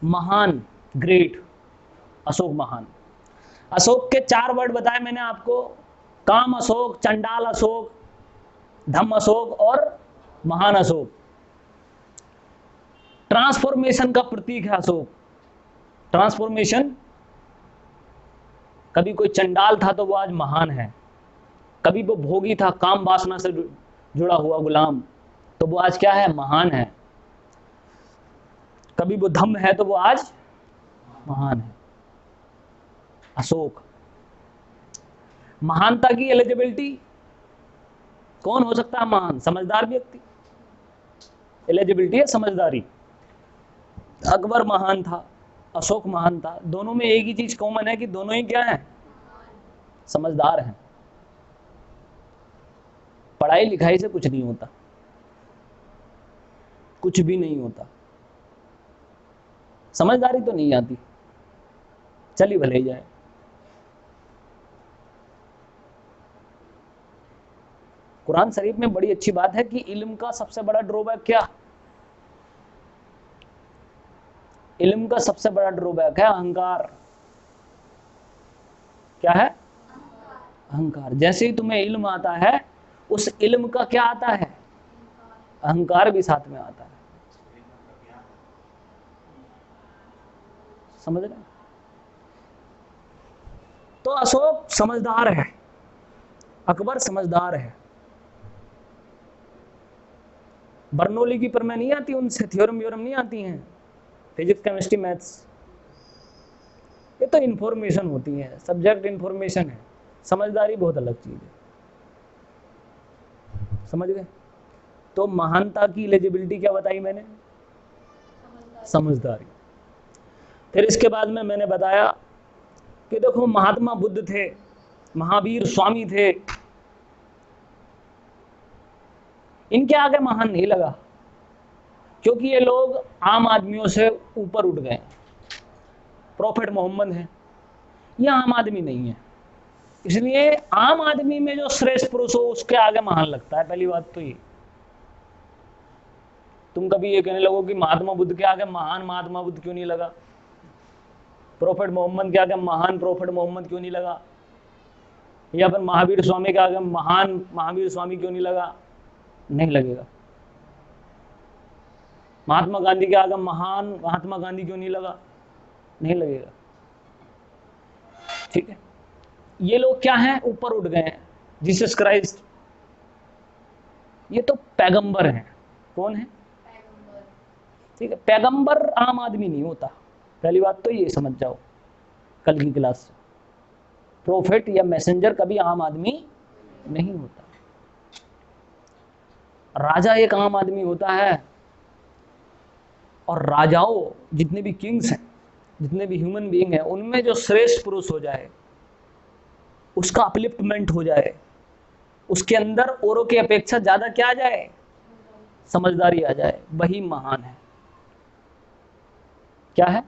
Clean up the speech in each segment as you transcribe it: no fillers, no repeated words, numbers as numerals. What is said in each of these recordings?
महान, ग्रेट, अशोक महान। अशोक के 4 वर्ड बताए मैंने आपको, काम अशोक, चंडाल अशोक, धम्म अशोक और महान अशोक। ट्रांसफॉर्मेशन का प्रतीक है अशोक, ट्रांसफॉर्मेशन। कभी कोई चंडाल था तो वो आज महान है, कभी वो भोगी था, काम वासना से जुड़ा हुआ गुलाम, तो वो आज क्या है, महान है। कभी वो धम्म है तो वो आज महान है, अशोक। महानता की एलिजिबिलिटी, कौन हो सकता है महान, समझदार व्यक्ति। एलिजिबिलिटी है समझदारी। अकबर महान था, अशोक महान था, दोनों में एक ही चीज कॉमन है कि दोनों ही क्या है, समझदार हैं। पढ़ाई लिखाई से कुछ नहीं होता, कुछ भी नहीं होता, समझदारी तो नहीं आती, चली भले ही जाए। कुरान शरीफ में बड़ी अच्छी बात है कि इल्म का सबसे बड़ा ड्रॉबैक क्या, इल्म का सबसे बड़ा ड्रॉबैक है अहंकार। क्या है, अहंकार। जैसे ही तुम्हें इल्म आता है, उस इल्म का क्या आता है, अहंकार भी साथ में आता है। समझ रहे? तो अशोक समझदार है, अकबर समझदार है। बर्नौली की प्रमेय नहीं आती उनसे, थ्योरम व्योरम नहीं आती हैं, फिजिक्स केमिस्ट्री मैथ्स, ये तो इंफॉर्मेशन होती है, सब्जेक्ट इंफॉर्मेशन है। समझदारी बहुत अलग चीज है, समझ गए? तो महानता की एलिजिबिलिटी क्या बताई मैंने, समझदारी। फिर इसके बाद में मैंने बताया कि देखो महात्मा बुद्ध थे, महावीर स्वामी थे, इनके आगे महान नहीं लगा, क्योंकि ये लोग आम आदमियों से ऊपर उठ गए। प्रॉफेट मोहम्मद है, ये आम आदमी नहीं है, इसलिए आम आदमी में जो श्रेष्ठ पुरुष हो उसके आगे महान लगता है। पहली बात तो ये, तुम कभी ये कहने लगो कि महात्मा बुद्ध के आगे महान महात्मा बुद्ध क्यों नहीं लगा, प्रॉफेट मोहम्मद के आगे महान प्रॉफेट मोहम्मद क्यों नहीं लगा, या फिर महावीर स्वामी के आगे महान महावीर स्वामी क्यों नहीं लगा, नहीं लगेगा। महात्मा गांधी के आगे महान महात्मा गांधी क्यों नहीं लगा, नहीं लगेगा। ठीक है, ये लोग क्या हैं, ऊपर उठ गए हैं। जीसस क्राइस्ट, ये तो पैगंबर हैं। कौन है, ठीक है। पैगंबर आम आदमी नहीं होता, पहली बात तो ये समझ जाओ कल की क्लास से। प्रोफेट या मैसेंजर कभी आम आदमी नहीं होता। राजा एक आम आदमी होता है, और राजाओं जितने भी किंग्स हैं, जितने भी ह्यूमन बीइंग हैं, उनमें जो श्रेष्ठ पुरुष हो जाए, उसका अपलिफ्टमेंट हो जाए, उसके अंदर औरों की अपेक्षा ज्यादा क्या आ जाए, समझदारी आ जाए, वही महान है। क्या है,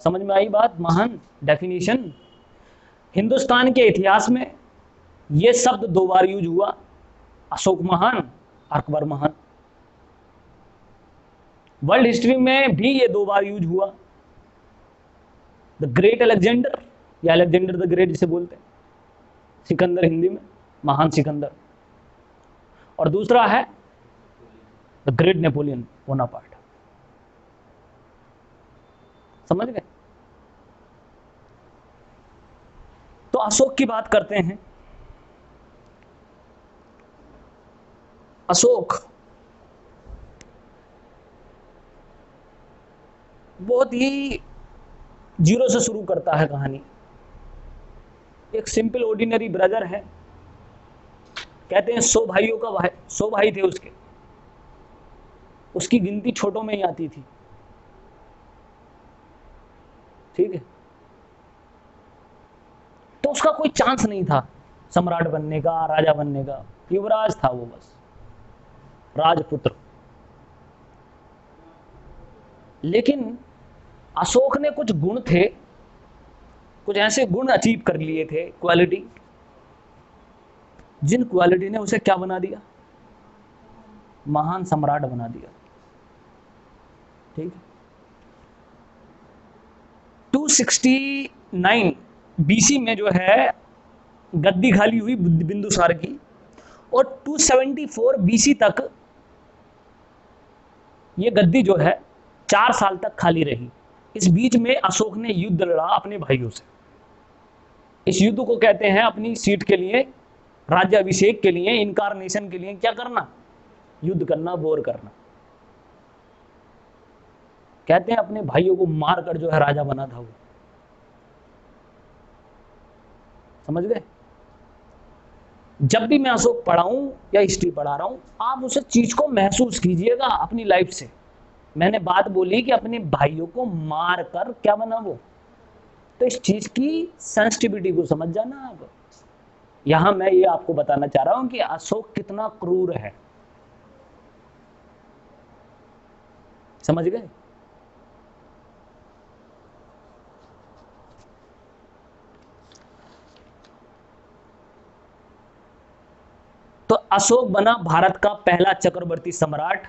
समझ में आई बात? महान डेफिनेशन। हिंदुस्तान के इतिहास में यह शब्द 2 बार यूज हुआ, अशोक महान, अकबर महान। वर्ल्ड हिस्ट्री में भी ये 2 बार यूज हुआ, द ग्रेट अलेक्जेंडर या अलेक्जेंडर द ग्रेट जिसे बोलते हैं, सिकंदर हिंदी में, महान सिकंदर। और दूसरा है द ग्रेट नेपोलियन बोनापार्ट। समझ गए? तो अशोक की बात करते हैं। अशोक बहुत ही जीरो से शुरू करता है कहानी। एक सिंपल ऑर्डिनरी ब्रदर है, कहते हैं 100 भाइयों का 100 भाई थे उसके, उसकी गिनती छोटों में ही आती थी। ठीक है, तो उसका कोई चांस नहीं था सम्राट बनने का, राजा बनने का, युवराज था वो, बस राजपुत्र। लेकिन अशोक ने कुछ गुण थे, कुछ ऐसे गुण अचीव कर लिए थे, क्वालिटी, जिन क्वालिटी ने उसे क्या बना दिया, महान सम्राट बना दिया। ठीक है, 269 बीसी में जो है गद्दी खाली हुई बिंदुसार की, और 274 बीसी तक ये गद्दी जो है 4 साल तक खाली रही। इस बीच में अशोक ने युद्ध लड़ा अपने भाइयों से। इस युद्ध को कहते हैं अपनी सीट के लिए, राज्याभिषेक के लिए, इनकारनेशन के लिए क्या करना, युद्ध करना, वॉर करना। कहते हैं अपने भाइयों को मारकर जो है राजा बना था वो। समझ गए? जब भी मैं अशोक पढ़ाऊं या हिस्ट्री पढ़ा रहा हूं, आप उस चीज को महसूस कीजिएगा अपनी लाइफ से। मैंने बात बोली कि अपने भाइयों को मार कर क्या बना वो, तो इस चीज की सेंसिटिविटी को समझ जाना आप। यहां मैं ये आपको बताना चाह रहा हूं कि अशोक कितना क्रूर है। समझ गए? तो अशोक बना भारत का पहला चक्रवर्ती सम्राट।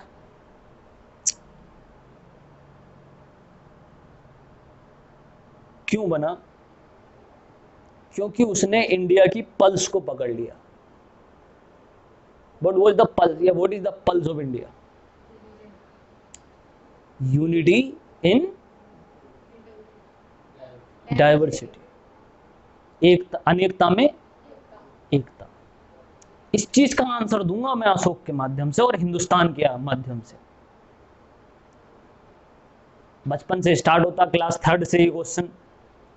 क्यों बना? क्योंकि उसने इंडिया की पल्स को पकड़ लिया। What was the pulse? Yeah, what is the pulse of India? Unity in diversity. एकता, अनेकता में एकता। इस चीज का आंसर दूंगा मैं अशोक के माध्यम से और हिंदुस्तान के माध्यम से। बचपन से स्टार्ट होता, क्लास 3rd से ये क्वेश्चन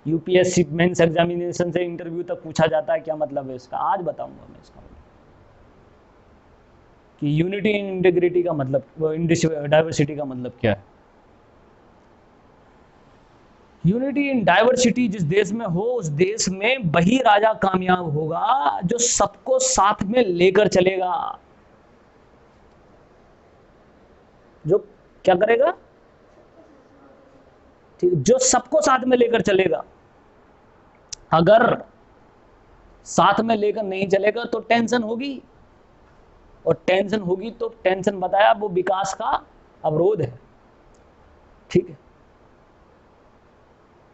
यूपीएससी मेंस एग्जामिनेशन से इंटरव्यू तक पूछा जाता है। क्या मतलब है इसका? आज बताऊंगा मैं इसका मतलब कि यूनिटी इन इंटीग्रिटी का मतलब, डाइवर्सिटी का मतलब क्या है। यूनिटी इन डाइवर्सिटी जिस देश में हो, उस देश में वही राजा कामयाब होगा जो सबको साथ में लेकर चलेगा। जो क्या करेगा? ठीक, जो सबको साथ में लेकर चलेगा। अगर साथ में लेकर नहीं चलेगा तो टेंशन होगी, और टेंशन होगी तो टेंशन बताया वो विकास का अवरोध है। ठीक है?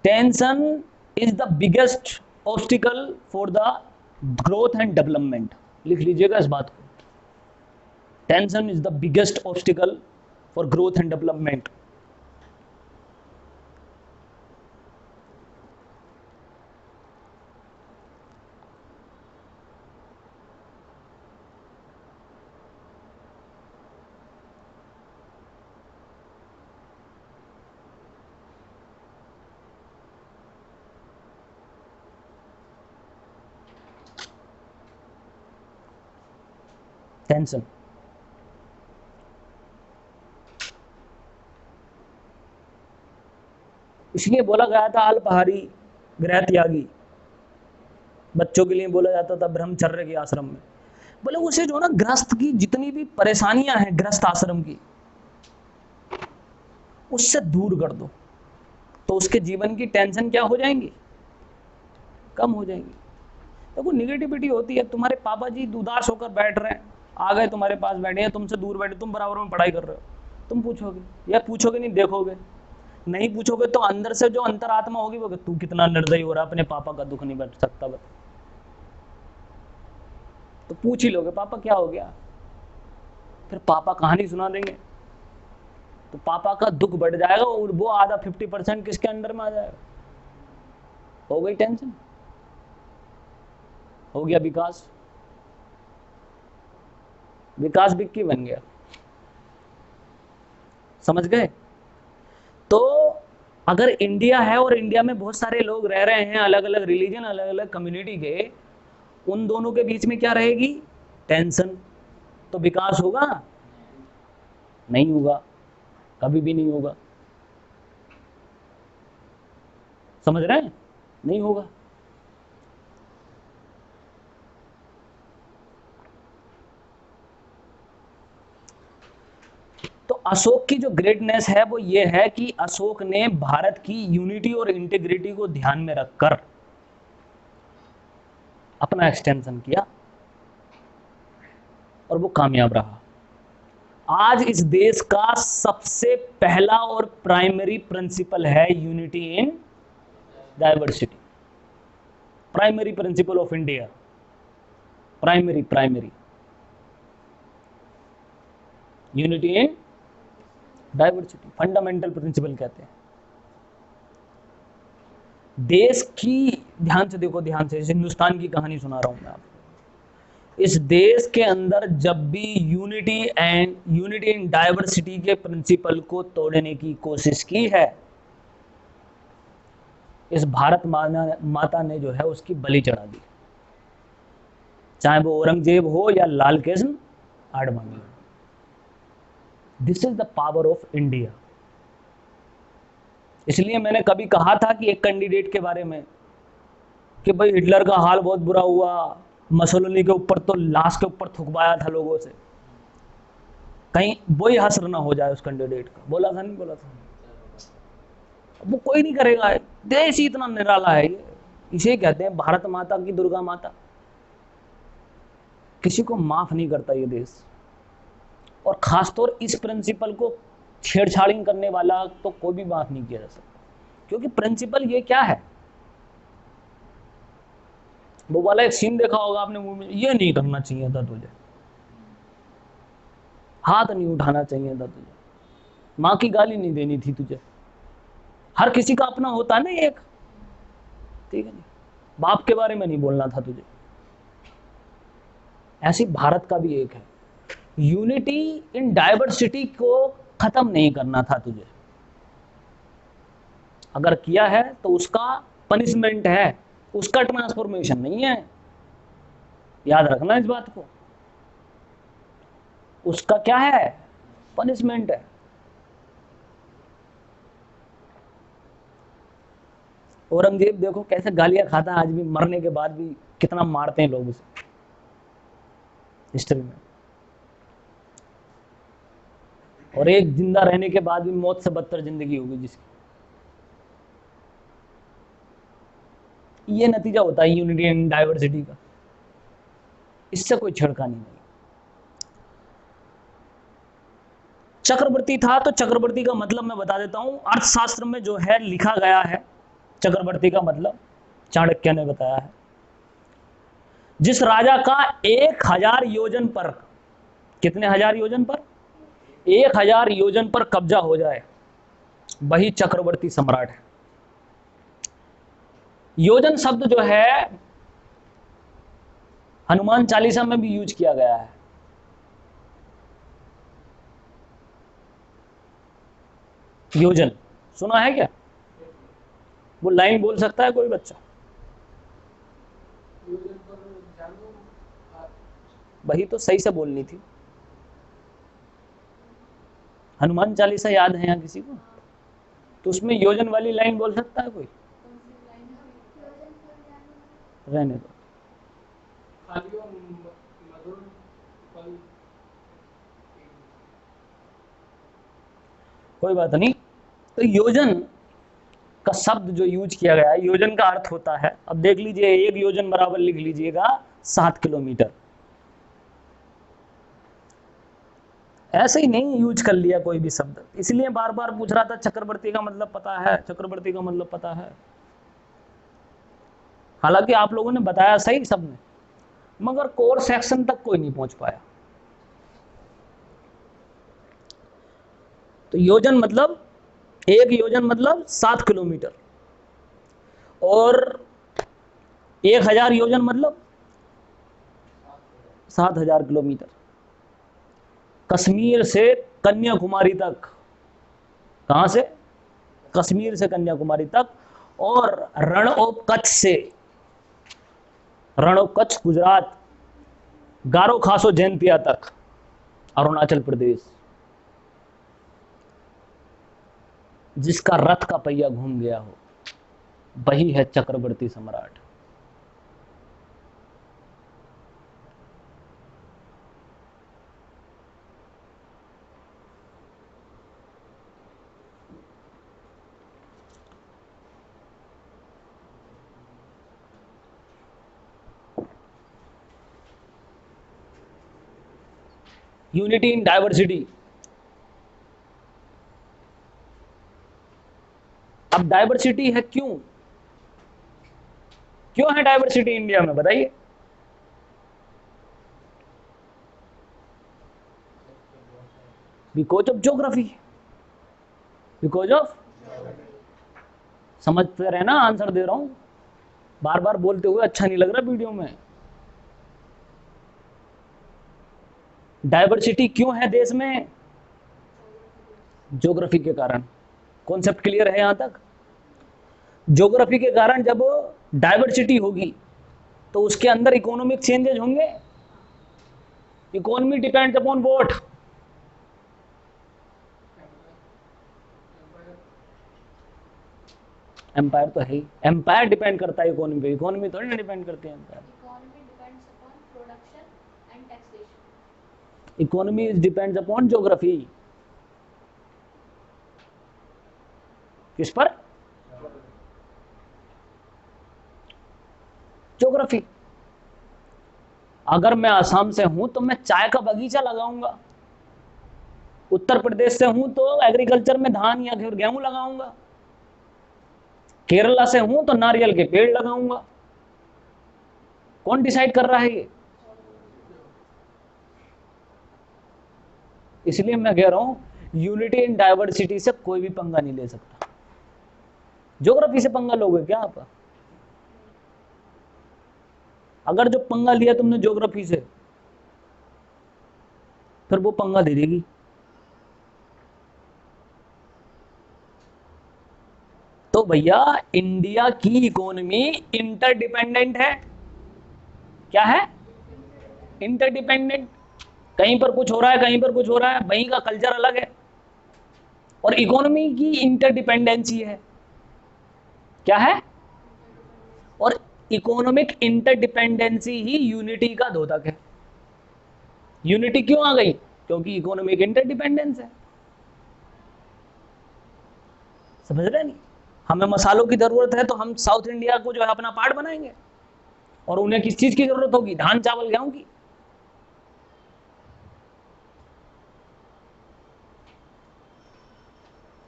Tension is the biggest obstacle for the growth and development. लिख लीजिएगा इस बात को। Tension is the biggest obstacle for growth and development. Tension इसलिए बोला गया था अल्पाहारी गृह त्यागी। बच्चों के लिए बोला जाता था ब्रह्मचर्य के आश्रम में। बोले उसे जो ना गृहस्थ की जितनी भी परेशानियां हैं गृहस्थ आश्रम की, उससे दूर कर दो, तो उसके जीवन की टेंशन क्या हो जाएंगी? कम हो जाएंगी। देखो निगेटिविटी होती है। तुम्हारे पापा जी उदास होकर बैठ रहे हैं, आ गए तुम्हारे पास बैठे हैं, तुमसे दूर बैठे, तुम बराबर में पढ़ाई कर रहे हो, तुम पूछोगे या पूछोगे नहीं? देखोगे नहीं, पूछोगे तो अंदर से जो अंतरात्मा होगी वो तू कितना निर्दयी हो रहा, अपने पापा का दुख नहीं बैठ सकता बता। तो पूछ ही लोगे पापा क्या हो गया, फिर पापा कहानी सुना देंगे, तो पापा का दुख बढ़ जाएगा और वो आधा 50% किसके अंडर में आ जाएगा? हो गई टेंशन, हो गया विकास। विकास बिक्की बन गया। समझ गए? तो अगर इंडिया है और इंडिया में बहुत सारे लोग रह रहे हैं, अलग अलग रिलीजन, अलग अलग कम्युनिटी के, उन दोनों के बीच में क्या रहेगी? टेंशन। तो विकास होगा? नहीं होगा, कभी भी नहीं होगा। समझ रहे हैं? नहीं होगा। तो अशोक की जो ग्रेटनेस है वो ये है कि अशोक ने भारत की यूनिटी और इंटीग्रिटी को ध्यान में रखकर अपना एक्सटेंशन किया और वो कामयाब रहा। आज इस देश का सबसे पहला और प्राइमरी प्रिंसिपल है unity in diversity, primary principle of India, primary unity in diversity, fundamental principle कहते हैं। देश की, ध्यान से देखो, ध्यान से, हिंदुस्तान की कहानी सुना रहा हूं मैं आपको। इस देश के अंदर जब भी यूनिटी इन डाइवर्सिटी के प्रिंसिपल को तोड़ने की कोशिश की है, इस भारत माता ने जो है उसकी बलि चढ़ा दी, चाहे वो औरंगजेब हो या लाल कृष्ण आडवाणी हो। This is the power of India. इसलिए मैंने कभी कहा था कि एक कैंडिडेट के बारे में कि भाई हिटलर का हाल बहुत बुरा हुआ, मसोलिनी के ऊपर तो लाश के ऊपर थुकवाया था लोगों से, कहीं वही हसर ना हो जाए उस कैंडिडेट का। बोला था नहीं बोला था? वो कोई नहीं करेगा, देश ही इतना निराला है ये, इसे कहते हैं भारत माता की दुर्गा माता। किसी को माफ नहीं करता ये देश, और खासतौर इस प्रिंसिपल को छेड़छाड़ी करने वाला तो कोई भी माफ नहीं किया जा सकता। क्योंकि प्रिंसिपल ये क्या है, वो वाला एक सीन देखा होगा आपने मूवी में, ये नहीं करना चाहिए था तुझे, हाथ नहीं उठाना चाहिए था तुझे, माँ की गाली नहीं देनी थी तुझे। हर किसी का अपना होता है ना एक, ठीक है नहीं, बाप के बारे में नहीं बोलना था तुझे। ऐसी भारत का भी एक है, यूनिटी इन डाइवर्सिटी को खत्म नहीं करना था तुझे। अगर किया है तो उसका पनिशमेंट है, उसका ट्रांसफॉर्मेशन नहीं है। याद रखना इस बात को, उसका क्या है? पनिशमेंट है। औरंगजेब देखो कैसे गालियां खाता है आज भी, मरने के बाद भी कितना मारते हैं लोग उसे हिस्ट्री में, और एक जिंदा रहने के बाद भी मौत से बदतर जिंदगी होगी जिसकी। ये नतीजा होता है यूनिटी एंड डाइवर्सिटी का, इससे कोई छेड़खानी नहीं। चक्रवर्ती था, तो चक्रवर्ती का मतलब मैं बता देता हूं, अर्थशास्त्र में जो है लिखा गया है चक्रवर्ती का मतलब, चाणक्य ने बताया है, जिस राजा का 1000 योजन पर, कितने हजार योजन पर? 1000 योजन पर कब्जा हो जाए, वही चक्रवर्ती सम्राट है। योजन शब्द जो है हनुमान चालीसा में भी यूज किया गया है। योजन सुना है क्या? वो लाइन बोल सकता है कोई बच्चा? वही तो सही से बोलनी थी। हनुमान चालीसा याद है यहाँ किसी को? तो उसमें योजन वाली लाइन बोल सकता है कोई? रहने दो। कोई बात नहीं। तो योजन का शब्द जो यूज किया गया है, योजन का अर्थ होता है, अब देख लीजिए, एक योजन बराबर लिख लीजिएगा 7 किलोमीटर। ऐसे ही नहीं यूज कर लिया कोई भी शब्द, इसलिए बार बार पूछ रहा था चक्रवर्ती का मतलब पता है, चक्रवर्ती का मतलब पता है। हालांकि आप लोगों ने बताया सही सबने, मगर कोर सेक्शन तक कोई नहीं पहुंच पाया। तो योजन मतलब, एक योजन मतलब 7 किलोमीटर, और 1000 योजन मतलब 7000 किलोमीटर। कश्मीर से कन्याकुमारी तक, कहां से? कश्मीर से कन्याकुमारी तक, और रण ऑफ कच्छ से, रण ऑफ कच्छ गुजरात, गारो खासो जैंतिया तक अरुणाचल प्रदेश। जिसका रथ का पहिया घूम गया हो, वही है चक्रवर्ती सम्राट। Unity in diversity. अब डाइवर्सिटी है क्यों? क्यों है डाइवर्सिटी इंडिया में, बताइए। Because of geography, because of, समझते रहे ना, आंसर दे रहा हूं, बार बार बोलते हुए अच्छा नहीं लग रहा वीडियो में। डाइवर्सिटी क्यों है देश में, ज्योग्राफी के कारण। कॉन्सेप्ट क्लियर है यहां तक। ज्योग्राफी के कारण जब डाइवर्सिटी होगी तो उसके अंदर इकोनॉमिक चेंजेस होंगे। Economy depends upon what, empire तो है ही, एम्पायर डिपेंड करता है इकोनॉमी पे, इकोनॉमी थोड़ी ना डिपेंड करती है empire. Economy depends upon geography, किस पर, ज्योग्राफी। अगर मैं आसाम से हूं तो मैं चाय का बगीचा लगाऊंगा, उत्तर प्रदेश से हूं तो एग्रीकल्चर में धान या गेहूं लगाऊंगा, केरला से हूं तो नारियल के पेड़ लगाऊंगा। कौन डिसाइड कर रहा है ये? इसलिए मैं कह रहा हूं यूनिटी इन डाइवर्सिटी से कोई भी पंगा नहीं ले सकता। ज्योग्राफी से पंगा लोगे क्या आप? अगर जो पंगा लिया तुमने ज्योग्राफी से, फिर वो पंगा दे देगी। तो भैया इंडिया की इकोनॉमी इंटरडिपेंडेंट है। क्या है? इंटरडिपेंडेंट। कहीं पर कुछ हो रहा है, कहीं पर कुछ हो रहा है, वहीं का कल्चर अलग है। और इकोनॉमी की इंटरडिपेंडेंसी है। क्या है? और इकोनॉमिक इंटरडिपेंडेंसी ही यूनिटी का द्योतक है। यूनिटी क्यों आ गई? क्योंकि इकोनॉमिक इंटरडिपेंडेंस है। समझ रहे नहीं? हमें मसालों की जरूरत है तो हम साउथ इंडिया को जो है अपना पार्ट बनाएंगे, और उन्हें किस चीज की जरूरत होगी? धान चावल गेहूं की।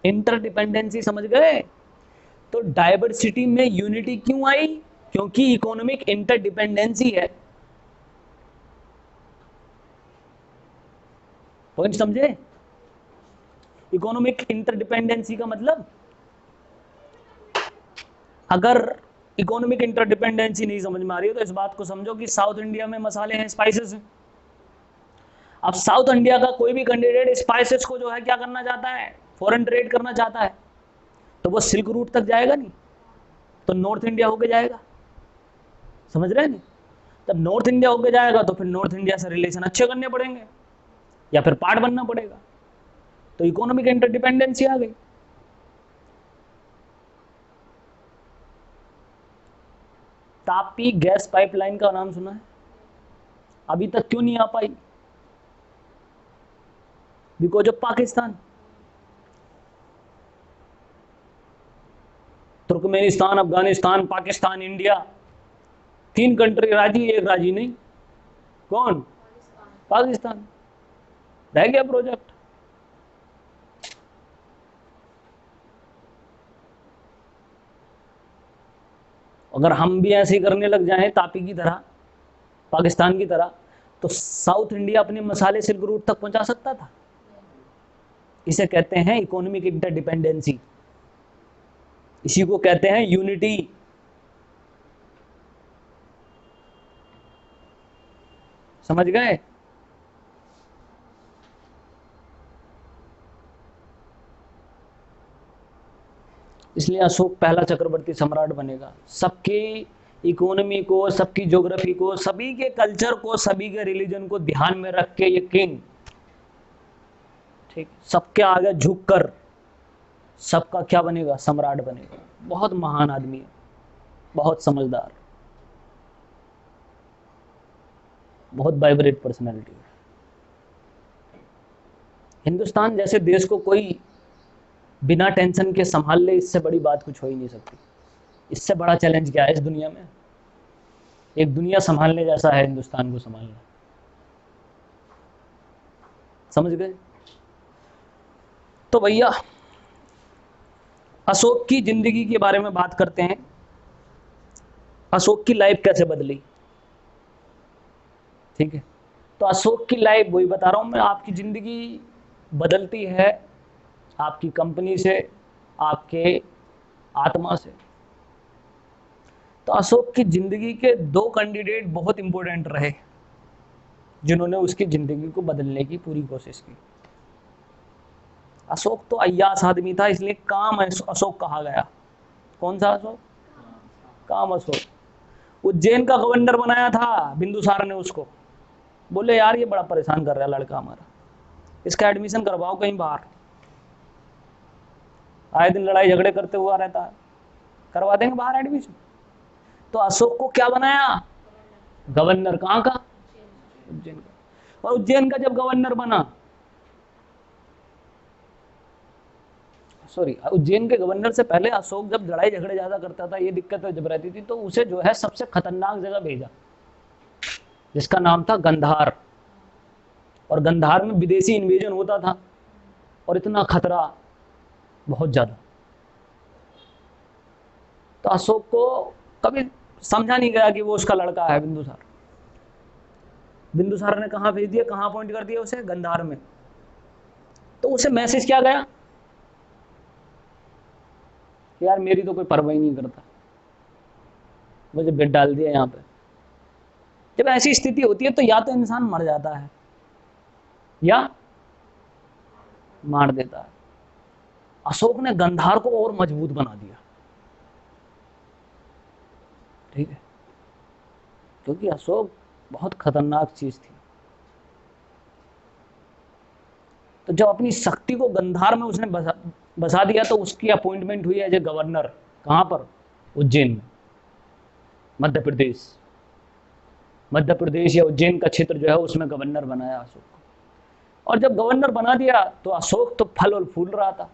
इंटरडिपेंडेंसी समझ गए? तो डाइवर्सिटी में यूनिटी क्यों आई? क्योंकि इकोनॉमिक इंटरडिपेंडेंसी है। पॉइंट समझे? इकोनॉमिक इंटरडिपेंडेंसी का मतलब, अगर इकोनॉमिक इंटरडिपेंडेंसी नहीं समझ में आ रही है तो इस बात को समझो कि साउथ इंडिया में मसाले हैं, स्पाइसेस हैं। अब साउथ इंडिया का कोई भी कैंडिडेट स्पाइसेस को जो है क्या करना चाहता है? फॉरेन ट्रेड करना चाहता है, तो वो सिल्क रूट तक जाएगा नहीं, तो नॉर्थ इंडिया होके जाएगा। समझ रहे हैं नहीं? तब नॉर्थ इंडिया होके जाएगा तो फिर नॉर्थ इंडिया से रिलेशन अच्छे करने पड़ेंगे या फिर पार्ट बनना पड़ेगा। तो इकोनॉमिक इंटरडिपेंडेंसी आ गई। तापी गैस पाइपलाइन का नाम सुना है? अभी तक क्यों नहीं आ पाई? Because of Pakistan. Turkmenistan, Afghanistan, Pakistan, India, 3 country राजी, एक राजी नहीं। कौन? पाकिस्तान। रह गया प्रोजेक्ट। अगर हम भी ऐसे ही करने लग जाएं तापी की तरह, पाकिस्तान की तरह, तो साउथ इंडिया अपने मसाले सिल्क रूट तक पहुंचा सकता था। इसे कहते हैं इकोनॉमिक इंटरडिपेंडेंसी, इसी को कहते हैं यूनिटी। समझ गए? इसलिए अशोक पहला चक्रवर्ती सम्राट बनेगा। सबकी इकोनॉमी को, सबकी ज्योग्राफी को, सभी के कल्चर को, सभी के रिलीजन को ध्यान में रख के ये किंग, ठीक, सबके आगे झुककर सबका क्या बनेगा? सम्राट बनेगा। बहुत महान आदमी है, बहुत समझदार, बहुत वाइब्रेट पर्सनैलिटी है। हिंदुस्तान जैसे देश को कोई बिना टेंशन के संभाल ले, इससे बड़ी बात कुछ हो ही नहीं सकती। इससे बड़ा चैलेंज क्या है इस दुनिया में? एक दुनिया संभालने जैसा है हिंदुस्तान को संभालना। समझ गए? तो भैया अशोक की जिंदगी के बारे में बात करते हैं। अशोक की लाइफ कैसे बदली, ठीक है। तो अशोक की लाइफ, वही बता रहा हूं मैं, आपकी जिंदगी बदलती है आपकी कंपनी से, आपके आत्मा से। तो अशोक की जिंदगी के दो कैंडिडेट बहुत इंपॉर्टेंट रहे जिन्होंने उसकी जिंदगी को बदलने की पूरी कोशिश की। अशोक तो अय्यास आदमी था, इसलिए काम अशोक कहा गया। कौन सा अशोक? काम अशोक। उज्जैन का गवर्नर बनाया था बिंदुसार ने उसको। बोले यार ये बड़ा परेशान कर रहा है लड़का हमारा, इसका एडमिशन करवाओ कहीं बाहर, आए दिन लड़ाई झगड़े करते हुआ रहता है, करवा देंगे बाहर एडमिशन। तो अशोक को क्या बनाया? गवर्नर। कहाँ का? उज्जैन का। और उज्जैन का जब गवर्नर बना, सॉरी, उज्जैन के गवर्नर से पहले अशोक जब लड़ाई झगड़े ज्यादा करता था, ये दिक्कत जब रहती थी, तो उसे जो है सबसे खतरनाक जगह भेजा जिसका नाम था गंधार। और गंधार में विदेशी इन्वेजन होता था और इतना खतरा, बहुत ज्यादा। तो अशोक को कभी समझा नहीं गया कि वो उसका लड़का है बिंदुसार। बिंदुसार ने कहां भेज दिया, कहां अपॉइंट कर दिया उसे? गंधार में। तो उसे मैसेज क्या गया कि यार मेरी तो कोई परवाह ही नहीं करता, मुझे बेट डाल दिया यहाँ पे। जब ऐसी स्थिति होती है तो या तो इंसान मर जाता है या मार देता है। अशोक ने गंधार को और मजबूत बना दिया, ठीक है, क्योंकि अशोक बहुत खतरनाक चीज थी। तो जब अपनी शक्ति को गंधार में उसने बसा दिया, तो उसकी अपॉइंटमेंट हुई एज ए गवर्नर। कहां पर? उज्जैन में, मध्य प्रदेश। मध्य प्रदेश या उज्जैन का क्षेत्र जो है उसमें गवर्नर बनाया अशोक को। और जब गवर्नर बना दिया तो अशोक तो फल और फूल रहा था।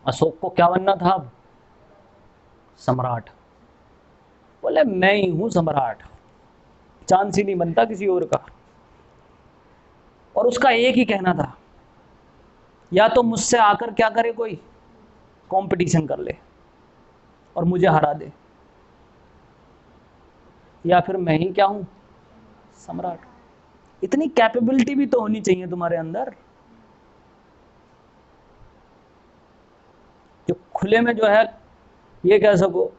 अशोक को क्या बनना था अब? सम्राट। बोले मैं ही हूं सम्राट, चांस ही नहीं बनता किसी और का। और उसका एक ही कहना था, या तो मुझसे आकर क्या करे, कोई कंपटीशन कर ले और मुझे हरा दे, या फिर मैं ही क्या हूं? सम्राट। इतनी कैपेबिलिटी भी तो होनी चाहिए तुम्हारे अंदर, जो खुले में जो है ये कह सको,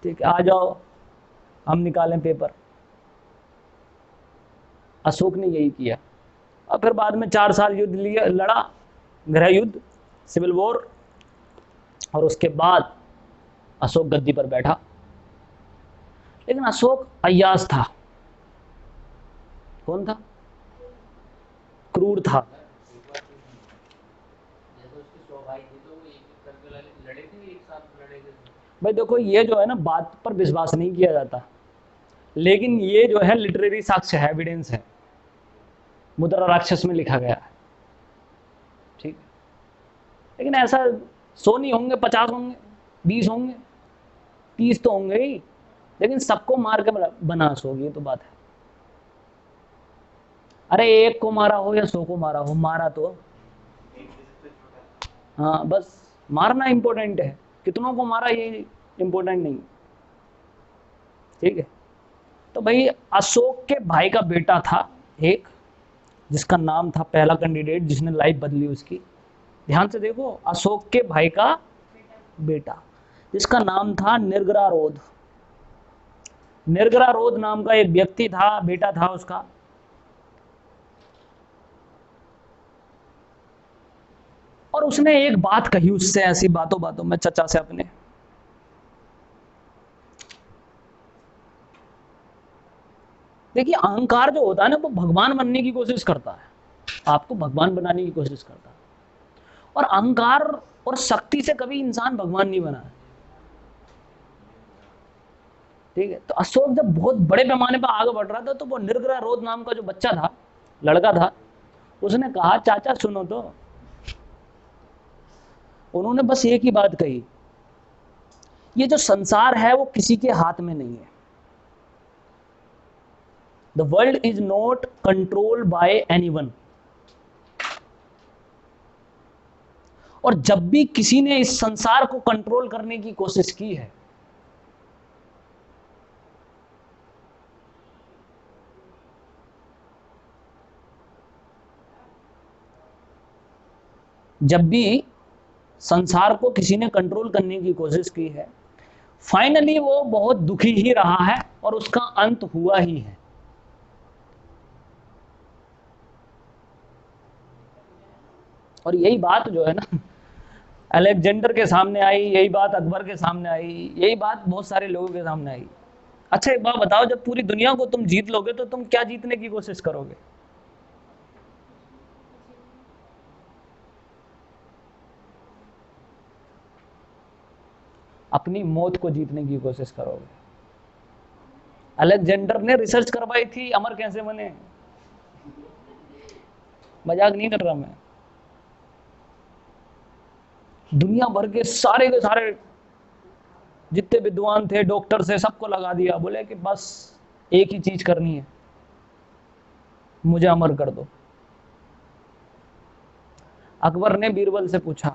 ठीक है आ जाओ हम निकालें पेपर। अशोक ने यही किया। और फिर बाद में 4 साल युद्ध लिया, लड़ा, गृह युद्ध, सिविल वॉर। और उसके बाद अशोक गद्दी पर बैठा। लेकिन अशोक अय्यास था। कौन था? क्रूर था। भाई देखो, ये जो है ना, बात पर विश्वास नहीं किया जाता, लेकिन ये जो है लिटरेरी साक्ष्य है, एविडेंस है, मुद्रा राक्षस में लिखा गया है, ठीक है। लेकिन ऐसा 100 नहीं होंगे, 50 होंगे, 20 होंगे, 30 तो होंगे ही, लेकिन सबको मार के बना अशोक, ये तो बात है। अरे एक को मारा हो या 100 को मारा हो, मारा तो, हाँ बस मारना इंपॉर्टेंट है, कितनों को मारा ये इंपॉर्टेंट नहीं, ठीक है। तो भाई अशोक के भाई का बेटा था एक, जिसका नाम था, पहला कैंडिडेट जिसने लाइफ बदली उसकी, ध्यान से देखो, अशोक के भाई का बेटा जिसका नाम था निर्गरारोध। निर्गरारोध नाम का एक व्यक्ति था, बेटा था उसका। और उसने एक बात कही उससे, ऐसी बातों बातों में चचा से अपने, देखिए अहंकार जो होता है ना, वो भगवान बनने की कोशिश करता है, आपको भगवान बनाने की कोशिश करता है। और अहंकार और शक्ति से कभी इंसान भगवान नहीं बना है, ठीक है। तो अशोक जब बहुत बड़े पैमाने पर आगे बढ़ रहा था, तो वो निर्गरारोध नाम का जो बच्चा था, लड़का था, उसने कहा चाचा सुनो तो। उन्होंने बस एक ही बात कही, ये जो संसार है वो किसी के हाथ में नहीं है। The world is not controlled by anyone. और जब भी किसी ने इस संसार को कंट्रोल करने की कोशिश की है, जब भी संसार को किसी ने कंट्रोल करने की कोशिश की है, फाइनली वो बहुत दुखी ही रहा है और उसका अंत हुआ ही है। और यही बात जो है ना, अलेक्जेंडर के सामने आई, यही बात अकबर के सामने आई, यही बात बहुत सारे लोगों के सामने आई। अच्छा एक बात बताओ, जब पूरी दुनिया को तुम जीत लोगे तो तुम क्या जीतने की कोशिश करोगे? अपनी मौत को जीतने की कोशिश करोगे। अलेक्जेंडर ने रिसर्च करवाई थी अमर कैसे बने, मजाक नहीं कर रहा मैं। दुनिया भर के सारे जितने विद्वान थे, डॉक्टर से सबको लगा दिया, बोले कि बस एक ही चीज करनी है, मुझे अमर कर दो। अकबर ने बीरबल से पूछा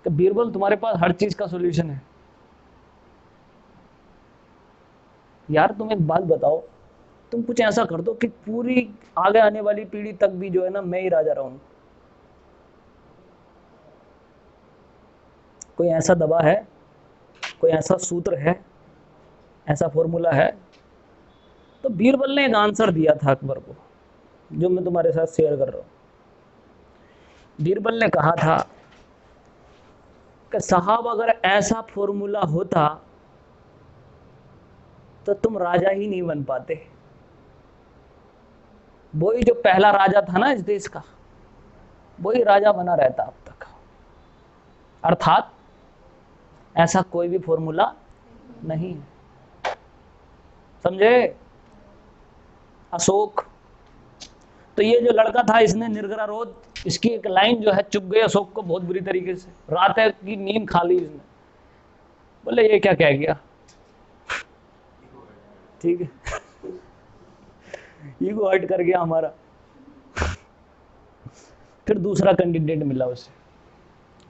कि बीरबल तुम्हारे पास हर चीज का सॉल्यूशन है, यार तुम एक बात बताओ, तुम कुछ ऐसा कर दो कि पूरी आगे आने वाली पीढ़ी तक भी जो है ना मैं ही राजा रहूं। कोई ऐसा दवा है, कोई ऐसा सूत्र है, ऐसा फॉर्मूला है? तो बीरबल ने एक आंसर दिया था अकबर को, जो मैं तुम्हारे साथ शेयर कर रहा हूं। बीरबल ने कहा था कि साहब अगर ऐसा फॉर्मूला होता तो तुम राजा ही नहीं बन पाते। वही जो पहला राजा था ना इस देश का, वही राजा बना रहता अब तक। अर्थात ऐसा कोई भी फॉर्मूला नहीं है, समझे? अशोक, तो ये जो लड़का था इसने निर्गरा रोध, इसकी एक लाइन जो है चुप गई अशोक को बहुत बुरी तरीके से। रात है की नींद खा ली इसने, बोले ये क्या कह गया, ठीक है, ईगो हर्ट कर गया हमारा। फिर दूसरा कैंडिडेट मिला उसे,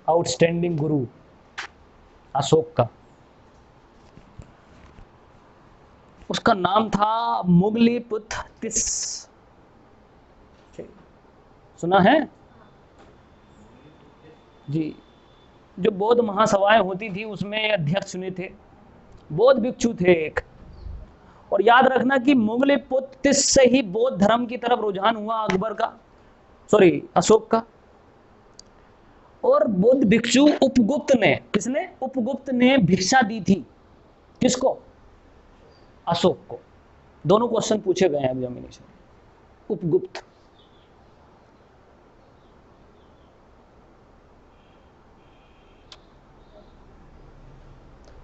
आउटस्टैंडिंग गुरु अशोक का, उसका नाम था मुगलीपुत्र तिस। सुना है जी? जो बौद्ध महासभाएं होती थी उसमें अध्यक्ष चुने थे, बौद्ध भिक्षु थे एक। और याद रखना कि मुगलीपुत्र तिस से ही बौद्ध धर्म की तरफ रुझान हुआ अकबर का, सॉरी अशोक का। और बौद्ध भिक्षु उपगुप्त ने, किसने? उपगुप्त ने भिक्षा दी थी, किसको? अशोक को। दोनों क्वेश्चन पूछे गए हैं एग्जामिनेशन। उपगुप्त,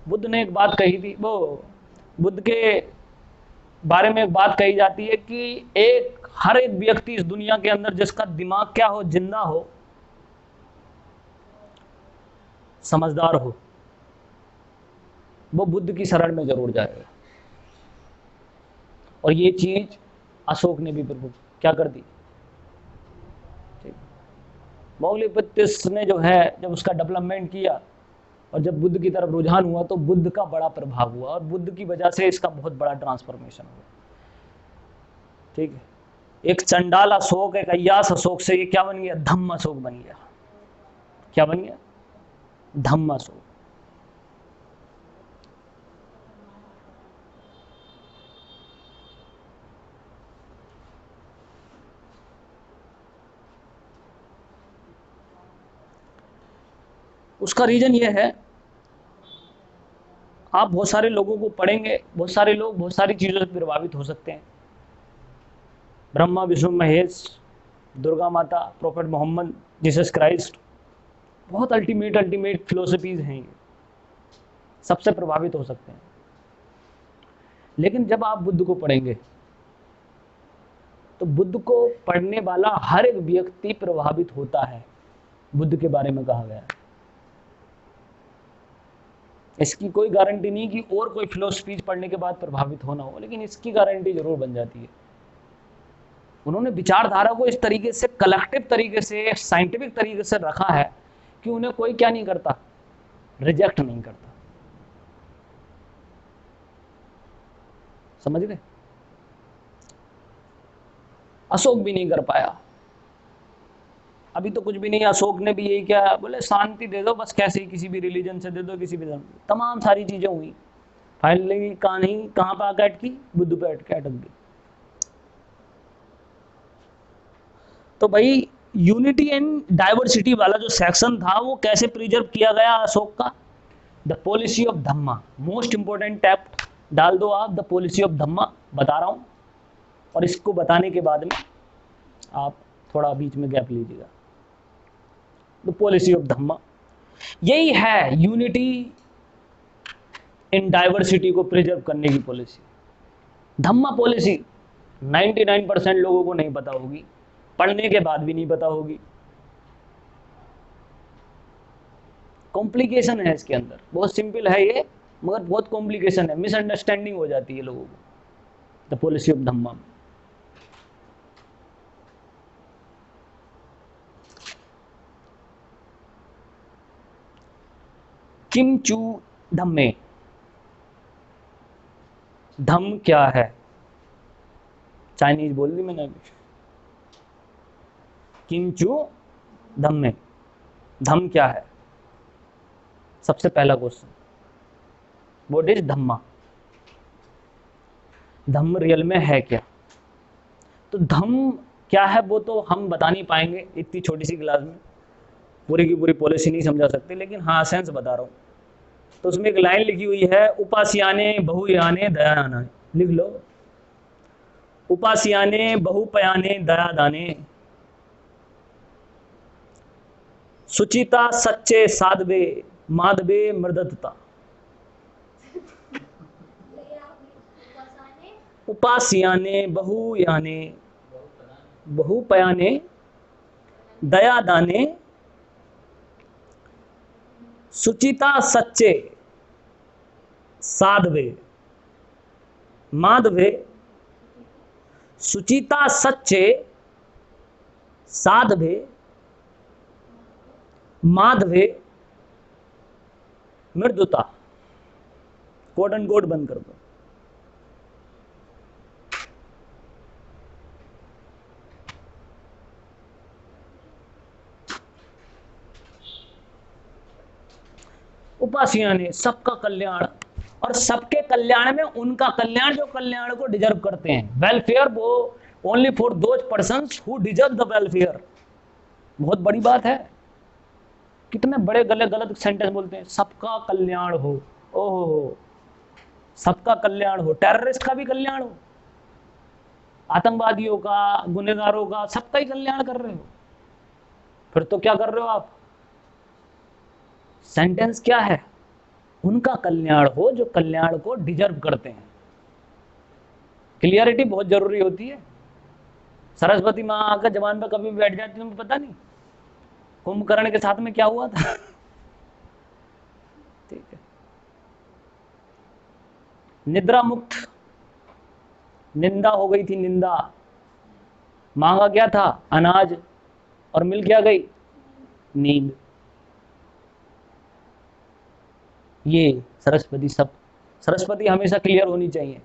बुद्ध ने एक बात कही थी, वो बुद्ध के बारे में एक बात कही जाती है कि हर एक व्यक्ति इस दुनिया के अंदर जिसका दिमाग क्या हो, जिंदा हो, समझदार हो, वो बुद्ध की शरण में जरूर जाएगा। और ये चीज अशोक ने भी प्रभु क्या कर दी। मौलिपतिस ने जो है जब उसका डेवलपमेंट किया और जब बुद्ध की तरफ रुझान हुआ तो बुद्ध का बड़ा प्रभाव हुआ और बुद्ध की वजह से इसका बहुत बड़ा ट्रांसफॉर्मेशन हुआ। ठीक है, एक चंडाल अशोक, एक अय्यास अशोक से ये क्या बन गया? धम्म अशोक बन गया। क्या बन गया? धम्म अशोक। उसका रीजन ये है, आप बहुत सारे लोगों को पढ़ेंगे, बहुत सारे लोग बहुत सारी चीजों से प्रभावित हो सकते हैं। ब्रह्मा विष्णु महेश, दुर्गा माता, प्रोफेट मोहम्मद, जीसस क्राइस्ट, बहुत अल्टीमेट अल्टीमेट फिलोसफीज हैं, ये सबसे प्रभावित हो सकते हैं। लेकिन जब आप बुद्ध को पढ़ेंगे तो बुद्ध को पढ़ने वाला हर एक व्यक्ति प्रभावित होता है, बुद्ध के बारे में कहा गया है। इसकी कोई गारंटी नहीं कि और कोई फिलोसफीज पढ़ने के बाद प्रभावित होना हो, लेकिन इसकी गारंटी जरूर बन जाती है। उन्होंने विचारधारा को इस तरीके से, कलेक्टिव तरीके से, साइंटिफिक तरीके से रखा है कि उन्हें कोई क्या नहीं करता, रिजेक्ट नहीं करता। समझ गए? अशोक भी नहीं कर पाया। अभी तो कुछ भी नहीं, अशोक ने भी यही क्या बोले, शांति दे दो बस, कैसे ही किसी भी रिलीजन से दे दो, किसी भी धर्म, तमाम सारी चीजें हुई, फाइनली कहानी कहाँ पे आकर अटकी, बुद्ध पे अटक गई। तो भाई यूनिटी एंड डाइवर्सिटी वाला जो सेक्शन था वो कैसे प्रिजर्व किया गया अशोक का, the policy of Dhamma, most important tap डाल दो आप, द पॉलिसी ऑफ धम्मा बता रहा हूं, और इसको बताने के बाद में आप थोड़ा बीच में गैप लीजिएगा। द पॉलिसी ऑफ धम्मा यही है यूनिटी इन डाइवर्सिटी को प्रिजर्व करने की पॉलिसी। धम्मा पॉलिसी 99% लोगों को नहीं पता होगी, पढ़ने के बाद भी नहीं पता होगी, कॉम्प्लिकेशन है इसके अंदर, बहुत सिंपल है ये मगर बहुत कॉम्प्लिकेशन है, मिसअंडरस्टैंडिंग हो जाती है लोगों को द पॉलिसी ऑफ धम्मा में। किम चू धम्मे, धम क्या है, चाइनीज बोल दी मैंने अभी, किम चू धम्मे, धम क्या है, सबसे पहला question, what is Dhamma, Dhamma real में है क्या। तो धम्म क्या है वो तो हम बता नहीं पाएंगे इतनी छोटी सी क्लास में, पूरी की पूरी पॉलिसी नहीं समझा सकते, लेकिन हाँ सेंस बता रहा हूँ। तो उसमें एक लाइन लिखी हुई है, उपास्याने बहुयाने दयादाने, लिख लो, उपास्याने बहुपयाने दयादाने, सुचिता सच्चे साधवे माधवे मृदतता, उपास्याने बहुयाने बहुपयाने दयादाने, सुचिता सच्चे साधवे माधवे, सुचिता सच्चे साधवे माधवे मृदुता, कोट एंड कोट बंद कर दो। उपासियां ने सबका कल्याण, और सबके कल्याण में उनका कल्याण जो कल्याण को डिजर्व करते हैं, वेलफेयर वो only for those persons who deserve the welfare. बहुत बड़ी बात है, कितने बड़े गलत सेंटेंस बोलते हैं, सबका कल्याण हो, ओहो सबका कल्याण हो, टेररिस्ट का भी कल्याण हो, आतंकवादियों का, गुनहगारों का, सबका ही कल्याण कर रहे हो, फिर तो क्या कर रहे हो आप, सेंटेंस क्या है, उनका कल्याण हो जो कल्याण को डिजर्व करते हैं। क्लियरिटी बहुत जरूरी होती है। सरस्वती माँ आकर जबान पर कभी बैठ जाती, तुम्हें पता नहीं कुंभकर्ण के साथ में क्या हुआ था। ठीक है, निद्रा मुक्त, निंदा हो गई थी, निंदा, मांगा क्या था, अनाज, और मिल क्या गई, नींद। ये सरस्वती, सब सरस्वती हमेशा क्लियर होनी चाहिए।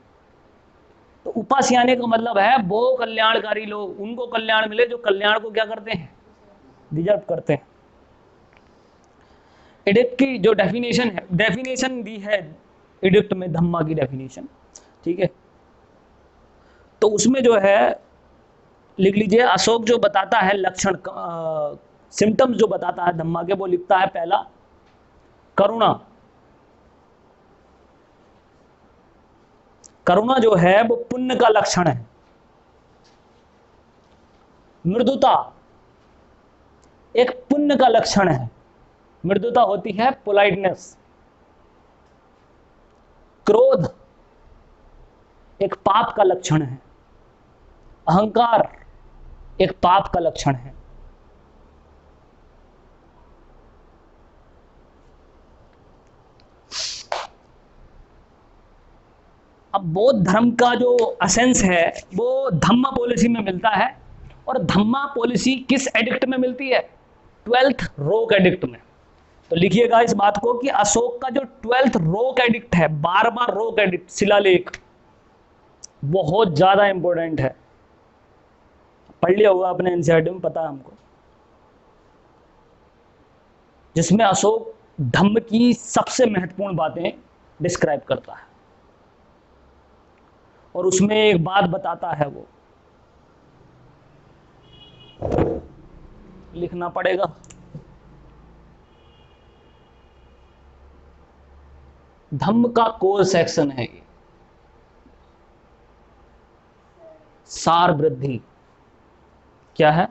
तो उपास्याने का मतलब है वो कल्याणकारी लोग, उनको कल्याण मिले जो कल्याण को क्या करते हैं, डिजर्व करते हैं। एडिक्ट की जो डेफिनेशन है, डेफिनेशन दी है एडिक्ट में, धम्मा की डेफिनेशन, ठीक है, तो उसमें जो है लिख लीजिए, अशोक जो बताता है लक्षण, सिम्टम्स जो बताता है धम्मा के, वो लिखता है पहला करुणा, करुणा जो है वो पुण्य का लक्षण है। मृदुता एक पुण्य का लक्षण है, मृदुता होती है पोलाइटनेस। क्रोध एक पाप का लक्षण है, अहंकार एक पाप का लक्षण है। अब बौद्ध धर्म का जो असेंस है वो धम्मा पॉलिसी में मिलता है, और धम्मा पॉलिसी किस एडिक्ट में मिलती है, 12th रोक एडिक्ट में। तो लिखिएगा इस बात को कि अशोक का जो 12th रोक एडिक्ट है, 12वां रोक एडिक्ट, शिलालेख, बहुत ज्यादा इंपॉर्टेंट है, पढ़ लिया होगा आपने एनसीईआरटी में, पता है हमको। जिसमें अशोक धम्म की सबसे महत्वपूर्ण बातें डिस्क्राइब करता है और उसमें एक बात बताता है, वो लिखना पड़ेगा। धम्म का कोर सेक्शन है ये, सार वृद्धि। क्या है?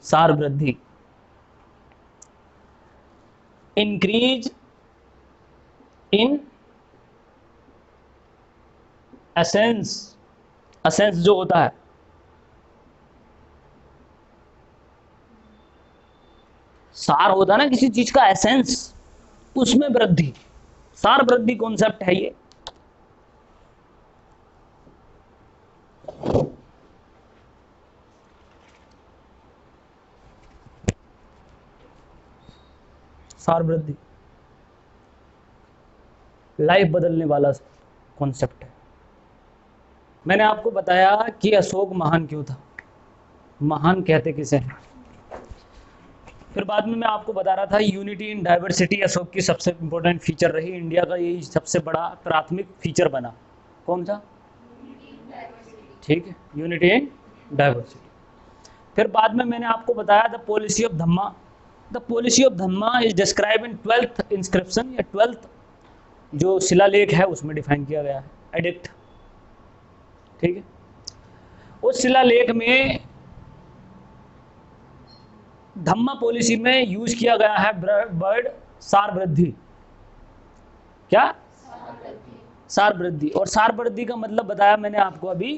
सार वृद्धि। Increase in essence. एसेंस जो होता है, सार होता है ना किसी चीज का, एसेंस, उसमें वृद्धि। सार वृद्धि कॉन्सेप्ट है ये। सार वृद्धि लाइफ बदलने वाला कॉन्सेप्ट है। मैंने आपको बताया कि अशोक महान क्यों था, महान कहते किसे हैं। फिर बाद में मैं आपको बता रहा था यूनिटी इन डाइवर्सिटी अशोक की सबसे इंपॉर्टेंट फीचर रही, इंडिया का यही सबसे बड़ा प्राथमिक फीचर बना। कौन सा? ठीक है, यूनिटी इन डाइवर्सिटी। फिर बाद में मैंने आपको बताया the policy of Dhamma. The policy of Dhamma is describe in 12th inscription, या 12th जो शिलालेख है उसमें डिफाइन किया गया है, एडिक्ट। ठीक है, उस शिलालेख में धम्मा पॉलिसी में यूज किया गया है वर्ड सार वृद्धि। क्या? सार वृद्धि। और सार वृद्धि का मतलब बताया मैंने आपको अभी,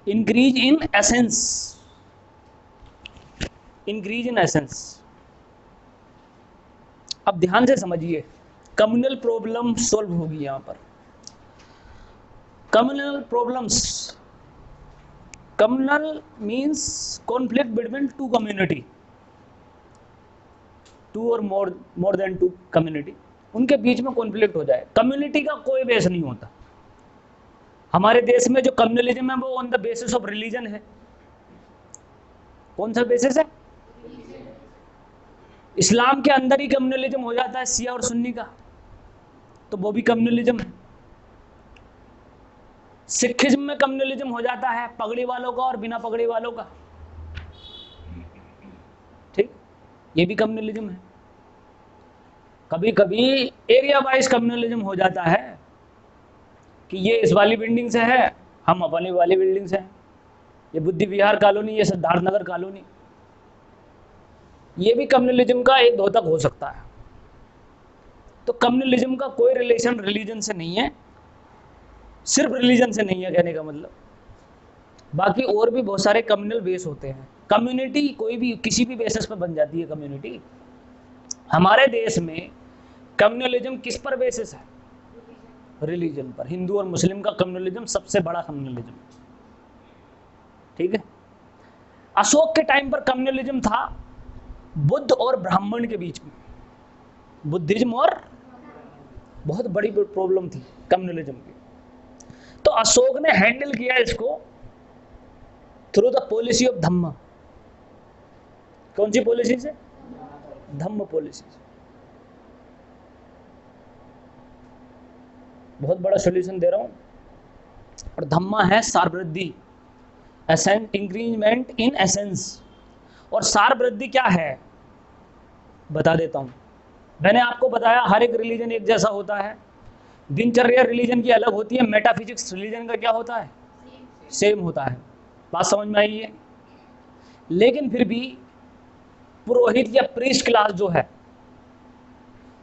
increase in essence. Increase in essence. अब ध्यान से समझिए, कम्युनल प्रॉब्लम सॉल्व होगी यहां पर। Communal problems, communal means conflict between two community, two और मोर देन टू कम्युनिटी, उनके बीच में कॉन्फ्लिक्ट हो जाए। कम्युनिटी का कोई बेस नहीं होता। हमारे देश में जो कम्युनलिज्म है वो on the basis of religion है। कौन सा बेसिस है? इस्लाम के अंदर ही कम्युनलिज्म हो जाता है शिया और सुन्नी का, तो वो भी कम्युनलिज्म है। सिखिज्म में कम्युनलिज्म हो जाता है पगड़ी वालों का और बिना पगड़ी वालों का। ठीक, ये भी कम्युनलिज्म है। कभी कभी एरिया वाइज कम्युनलिज्म हो जाता है कि ये इस वाली बिल्डिंग से है, हम अपनी वाली बिल्डिंग से हैं। ये बुद्धि विहार कॉलोनी, ये सिद्धार्थ नगर कॉलोनी, ये भी कम्युनलिज्म का एक द्योतक हो सकता है। तो कम्युनलिज्म का कोई रिलेशन रिलीजन से नहीं है, सिर्फ रिलीजन से नहीं है कहने का मतलब। बाकी और भी बहुत सारे कम्युनल बेस होते हैं। कम्युनिटी कोई भी किसी भी बेसिस पर बन जाती है कम्युनिटी। हमारे देश में कम्युनलिज्म किस पर बेसिस है? रिलीजन पर। हिंदू और मुस्लिम का कम्युनलिज्म सबसे बड़ा कम्युनलिज्म। ठीक है, अशोक के टाइम पर कम्युनलिज्म था बुद्ध और ब्राह्मण के बीच में, बुद्धिज्म और, बहुत बड़ी प्रॉब्लम थी कम्युनलिज्म की। तो अशोक ने हैंडल किया इसको थ्रू द पॉलिसी ऑफ धम्म। कौन सी पॉलिसी से? धम्म पॉलिसी से। बहुत बड़ा सॉल्यूशन दे रहा हूं। और धम्मा है सार वृद्धि, एसेंस, इंक्रीजमेंट इन एसेंस। और सार वृद्धि क्या है बता देता हूं। मैंने आपको बताया हर एक रिलीजन एक जैसा होता है। दिनचर्या रिलीजन की अलग होती है, मेटाफिजिक्स रिलीजन का क्या होता है? सेम होता है। बात समझ में आई है? लेकिन फिर भी पुरोहित या प्रीस्ट क्लास जो है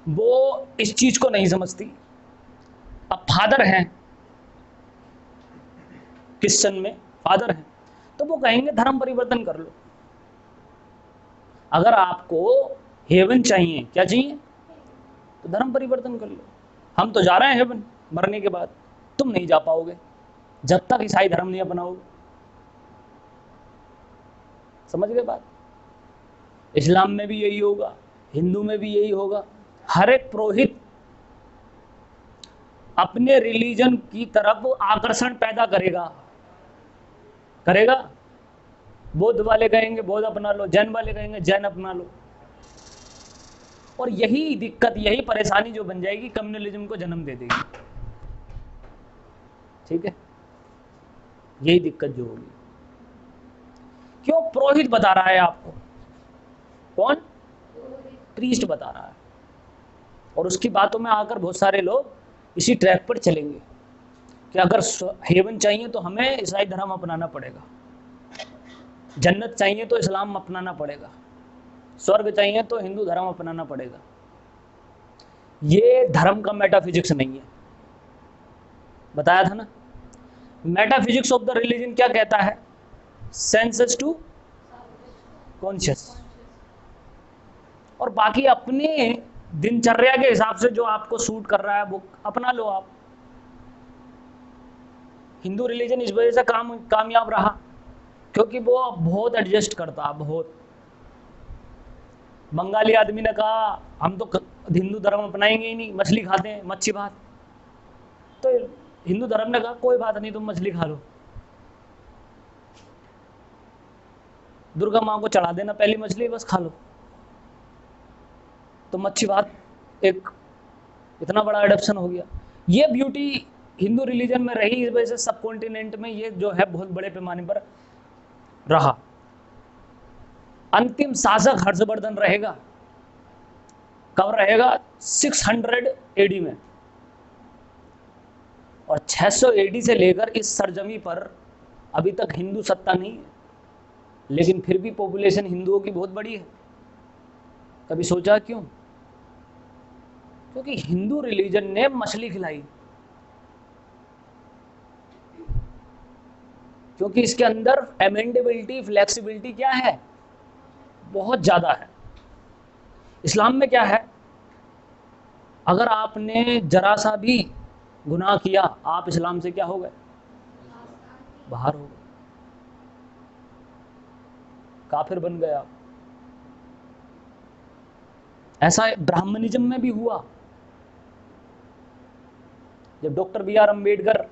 वो इस चीज को नहीं समझती। अब फादर हैं क्रिश्चियन में, फादर हैं, तो वो कहेंगे धर्म परिवर्तन कर लो। अगर आपको हेवन चाहिए, क्या चाहिए? तो धर्म परिवर्तन कर लो। हम तो जा रहे हैं हेवन मरने के बाद, तुम नहीं जा पाओगे जब तक ईसाई धर्म नहीं अपनाओगे। समझ गए बात? इस्लाम में भी यही होगा, हिंदू में भी यही होगा। हर एक पुरोहित अपने रिलीजन की तरफ आकर्षण पैदा करेगा। बौद्ध वाले कहेंगे बौद्ध अपना लो, जैन वाले कहेंगे जैन अपना लो। और यही दिक्कत, यही परेशानी जो बन जाएगी, कम्युनलिज्म को जन्म दे देगी। ठीक है, यही दिक्कत जो होगी। क्यों? पुरोहित बता रहा है आपको। कौन? प्रीस्ट बता रहा है। और उसकी बातों में आकर बहुत सारे लोग इसी ट्रैक पर चलेंगे कि अगर हेवन चाहिए तो हमें ईसाई धर्म अपनाना पड़ेगा, जन्नत चाहिए तो इस्लाम अपनाना पड़ेगा, स्वर्ग चाहिए तो हिंदू धर्म अपनाना पड़ेगा। ये धर्म का मेटाफिजिक्स नहीं है। बताया था ना, मेटाफिजिक्स ऑफ द रिलीजन क्या कहता है? Senses to conscious. और बाकी अपने दिनचर्या के हिसाब से जो आपको सूट कर रहा है वो अपना लो आप। हिंदू रिलीजन इस वजह से कामयाब रहा क्योंकि वो बहुत एडजस्ट करता, बहुत। बंगाली आदमी ने कहा हम तो हिंदू धर्म अपनाएंगे ही नहीं, मछली खाते हैं, मच्छी भात। तो हिंदू धर्म ने कहा कोई बात नहीं, तुम मछली खा लो, दुर्गा माँ को चढ़ा देना पहली मछली, बस खा लो। तो मच्छी भात एक इतना बड़ा एडप्शन हो गया। ये ब्यूटी हिंदू रिलीजन में रही, इस वजह से सब कॉन्टिनेंट में ये जो है बहुत बड़े पैमाने पर रहा। अंतिम शासक हर्षवर्धन रहेगा। कब रहेगा? 600 एडी में। और 600 एडी से लेकर इस सरजमी पर अभी तक हिंदू सत्ता नहीं है, लेकिन फिर भी पॉपुलेशन हिंदुओं की बहुत बड़ी है। कभी सोचा क्यों? क्योंकि हिंदू रिलीजन ने मछली खिलाई, क्योंकि इसके अंदर एमेंडेबिलिटी, फ्लेक्सिबिलिटी क्या है? बहुत ज्यादा है। इस्लाम में क्या है? अगर आपने जरा सा भी गुनाह किया, आप इस्लाम से क्या हो गए? बाहर हो गए, काफिर बन गए आप। ऐसा ब्राह्मणिज्म में भी हुआ। जब डॉक्टर बी.आर. अम्बेडकर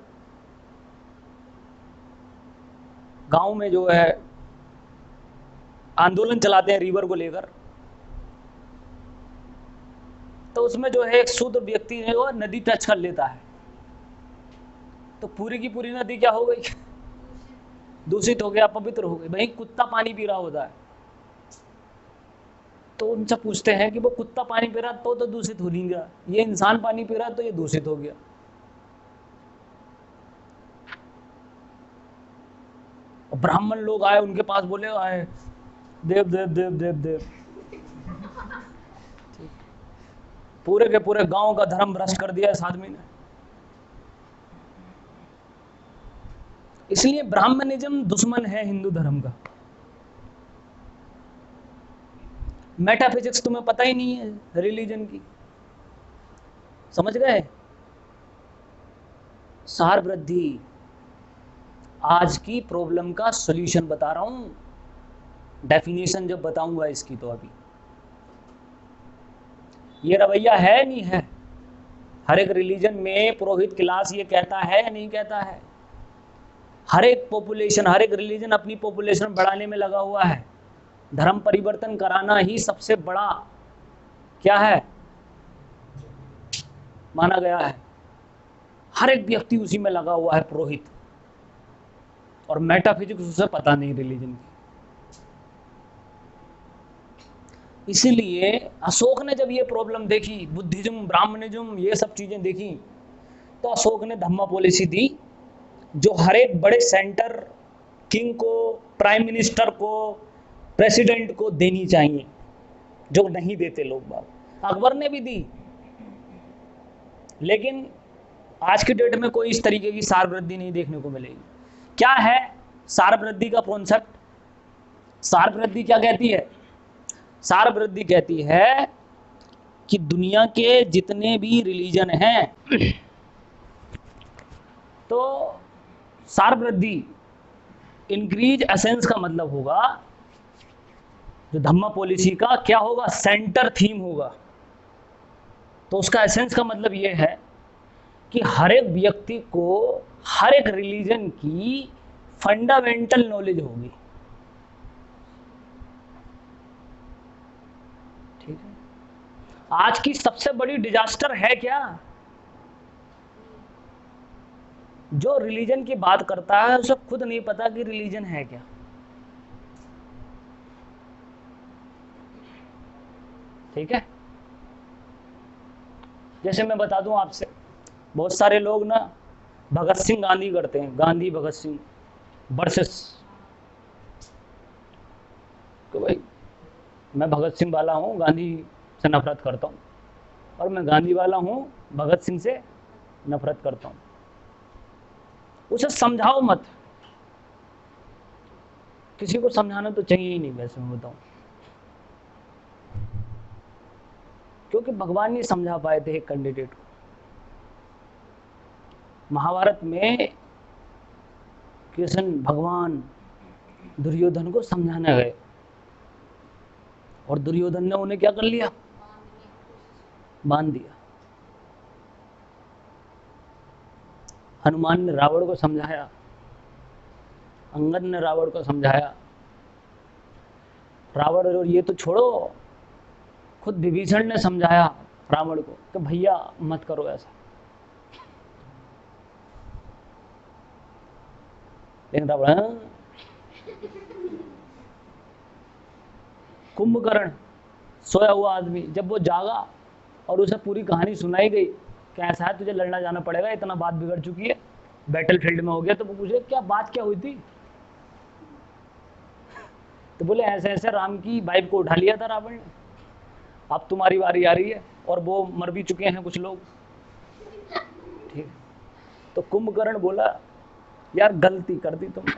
गांव में जो है आंदोलन चलाते हैं रिवर को लेकर, तो उसमें जो है एक शूद्र व्यक्ति है वो नदी टच कर लेता है, तो पूरी की पूरी नदी क्या हो गई? दूषित हो गया, अपवित्र हो गई। वहीं कुत्ता पानी पी रहा होता है, तो उनसे पूछते हैं कि वो कुत्ता पानी पी रहा तो दूषित हो नहीं गया, ये इंसान पानी पी रहा तो ये दूषित हो गया। ब्राह्मण लोग आए उनके पास, बोले आए देव देव देव देव देव। पूरे के पूरे गांव का धर्म भ्रष्ट कर दिया इस आदमी ने। इसलिए ब्राह्मणिज्म दुश्मन है हिंदू धर्म का। मेटाफिजिक्स तुम्हें पता ही नहीं है रिलीजन की, समझ गए? सार वृद्धि आज की प्रॉब्लम का सॉल्यूशन बता रहा हूं, डेफिनेशन जब बताऊंगा इसकी, तो अभी ये रवैया है नहीं है? हर एक रिलीजन में पुरोहित क्लास ये कहता है या नहीं कहता है? हर एक पॉपुलेशन, हर एक रिलीजन अपनी पॉपुलेशन बढ़ाने में लगा हुआ है। धर्म परिवर्तन कराना ही सबसे बड़ा क्या है माना गया है। हर एक व्यक्ति उसी में लगा हुआ है, पुरोहित। और मेटाफिजिक्स उसे पता नहीं रिलीजन की। इसीलिए अशोक ने जब ये प्रॉब्लम देखी, बुद्धिज्म, ब्राह्मणिज्म, ये सब चीजें देखी, तो अशोक ने धम्मा पॉलिसी दी, जो हर एक बड़े सेंटर किंग को, प्राइम मिनिस्टर को, प्रेसिडेंट को देनी चाहिए, जो नहीं देते लोग बाग। अकबर ने भी दी, लेकिन आज की डेट में कोई इस तरीके की सार वृद्धि नहीं देखने को मिलेगी। क्या है सार वृद्धि का कॉन्सेप्ट? सार वृद्धि क्या कहती है? सार वृद्धि कहती है कि दुनिया के जितने भी रिलीजन हैं, तो सार वृद्धि इंक्रीज एसेंस का मतलब होगा, जो धम्मा पॉलिसी का क्या होगा? सेंटर थीम होगा। तो उसका एसेंस का मतलब यह है कि हर एक व्यक्ति को हर एक रिलीजन की फंडामेंटल नॉलेज होगी। ठीक है? आज की सबसे बड़ी डिजास्टर है क्या? जो रिलीजन की बात करता है उसे खुद नहीं पता कि रिलीजन है क्या। ठीक है, जैसे मैं बता दूं आपसे, बहुत सारे लोग ना भगत सिंह गांधी करते हैं, गांधी भगत सिंह वर्सेस, तो भाई मैं भगत सिंह वाला हूं, गांधी से नफरत करता हूं, और मैं गांधी वाला हूं, भगत सिंह से नफरत करता हूं। उसे समझाओ मत, किसी को समझाना तो चाहिए ही नहीं वैसे मैं बताऊं, क्योंकि भगवान नहीं समझा पाए थे एक कैंडिडेट को। महाभारत में कृष्ण भगवान दुर्योधन को समझाने गए, और दुर्योधन ने उन्हें क्या कर लिया? बांध दिया। हनुमान ने रावण को समझाया, अंगद ने रावण को समझाया, रावण और ये तो छोड़ो, खुद विभीषण ने समझाया रावण को कि भैया मत करो ऐसा। लेकिन रावण, कुंभकर्ण सोया हुआ आदमी, जब वो जागा और उसे पूरी कहानी सुनाई गई कि ऐसा है तुझे लड़ना जाना पड़ेगा, इतना बात बिगड़ चुकी है, बैटल फील्ड में हो गया, तो वो पूछे क्या बात क्या हुई थी? तो बोले ऐसे ऐसे राम की वाइफ को उठा लिया था रावण ने, अब तुम्हारी बारी आ रही है, और वो मर भी चुके हैं कुछ लोग। ठीक, तो कुंभकर्ण बोला यार गलती कर दी तुमने।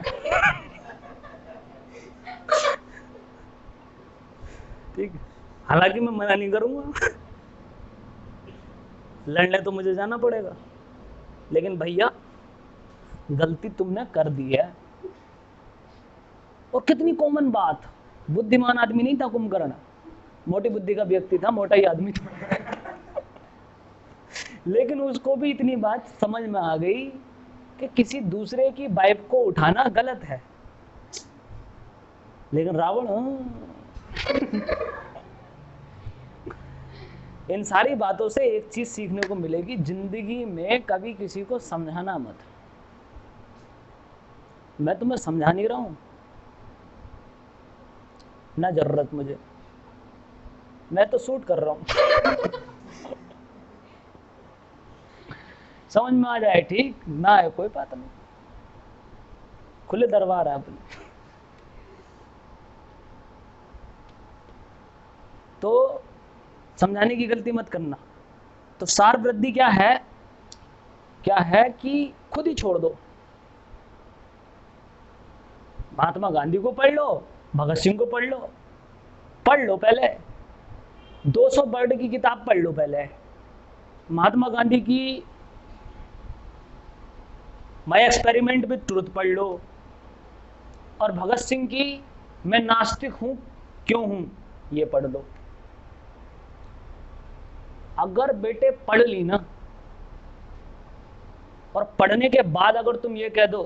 ठीक, हालांकि मैं मना नहीं करूंगा, लड़ने तो मुझे जाना पड़ेगा, लेकिन भैया गलती तुमने कर दी है। और कितनी कॉमन बात, बुद्धिमान आदमी नहीं था कुंभकर्ण, मोटी बुद्धि का व्यक्ति था, मोटा ही आदमी था। लेकिन उसको भी इतनी बात समझ में आ गई कि किसी दूसरे की वाइफ को उठाना गलत है। लेकिन रावण, इन सारी बातों से एक चीज सीखने को मिलेगी, जिंदगी में कभी किसी को समझाना मत। मैं तुम्हें समझा नहीं रहा हूं, ना जरूरत मुझे, मैं तो शूट कर रहा हूं। समझ में आ जाए ठीक, ना है कोई बात नहीं, खुले दरबार है अपने। तो समझाने की गलती मत करना। तो सार वृद्धि क्या है? क्या है कि खुद ही छोड़ दो। महात्मा गांधी को पढ़ लो, भगत सिंह को पढ़ लो पहले 200 वर्ड की किताब पढ़ लो पहले। महात्मा गांधी की माय एक्सपेरिमेंट विद ट्रूथ पढ़ लो, और भगत सिंह की मैं नास्तिक हूं क्यों हूं ये पढ़ लो। अगर बेटे पढ़ ली ना, और पढ़ने के बाद अगर तुम ये कह दो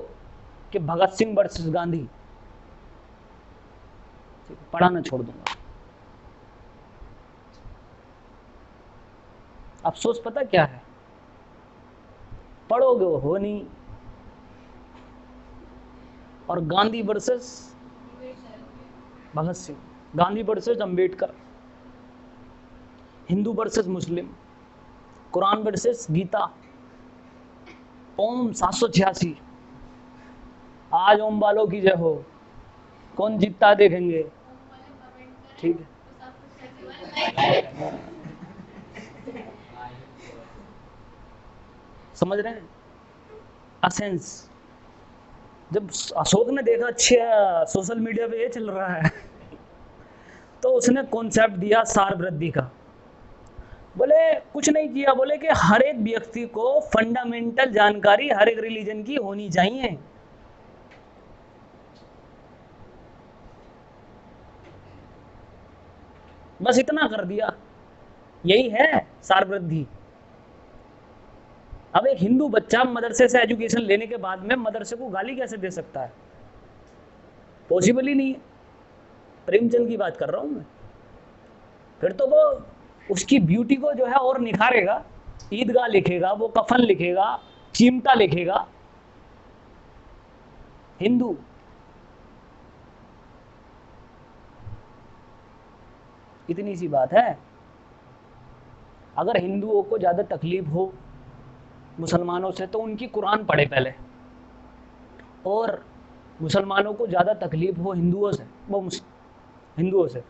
कि भगत सिंह वर्सेस गांधी, पढ़ाना छोड़ दूंगा। अफसोस पता क्या है? पढ़ोगे वो हो नहीं। और Gandhi versus Bhagat Singh, Gandhi versus Ambedkar, Hindu versus मुस्लिम, कुरान वर्सेस गीता, ओम 786, आज ओम वालों की जय हो, कौन जीतता देखेंगे। ठीक है, समझ रहे हैं असेंस। जब अशोक ने देखा अच्छा सोशल मीडिया पे ये चल रहा है, तो उसने कॉन्सेप्ट दिया सार वृद्धि का। बोले कुछ नहीं किया, बोले कि हर एक व्यक्ति को फंडामेंटल जानकारी हर एक रिलीजन की होनी चाहिए। बस इतना कर दिया, यही है सार वृद्धि। अब एक हिंदू बच्चा मदरसे से एजुकेशन लेने के बाद में मदरसे को गाली कैसे दे सकता है? पॉसिबल ही नहीं है। प्रेमचंद की बात कर रहा हूं मैं। फिर तो वो उसकी ब्यूटी को जो है और निखारेगा। ईदगाह लिखेगा, वो कफन लिखेगा, चिमटा लिखेगा। हिंदू इतनी सी बात है। अगर हिंदुओं को ज्यादा तकलीफ हो मुसलमानों से तो उनकी कुरान पढ़े पहले, और मुसलमानों को ज्यादा तकलीफ हो हिंदुओं से, हिंदुओं से,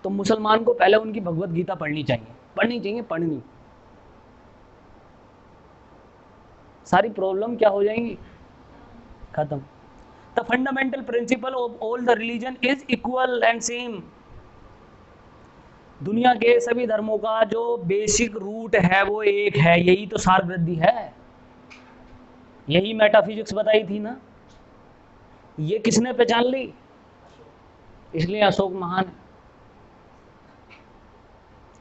तो मुसलमान को पहले उनकी भगवत गीता पढ़नी चाहिए, पढ़नी। सारी प्रॉब्लम क्या हो जाएंगी, खत्म। The fundamental principle of all the religion is equal and same. दुनिया के सभी धर्मों का जो बेसिक रूट है वो एक है, यही तो सार वृद्धि है, यही मेटाफिजिक्स बताई थी ना। ये किसने पहचान ली? इसलिए अशोक महान है,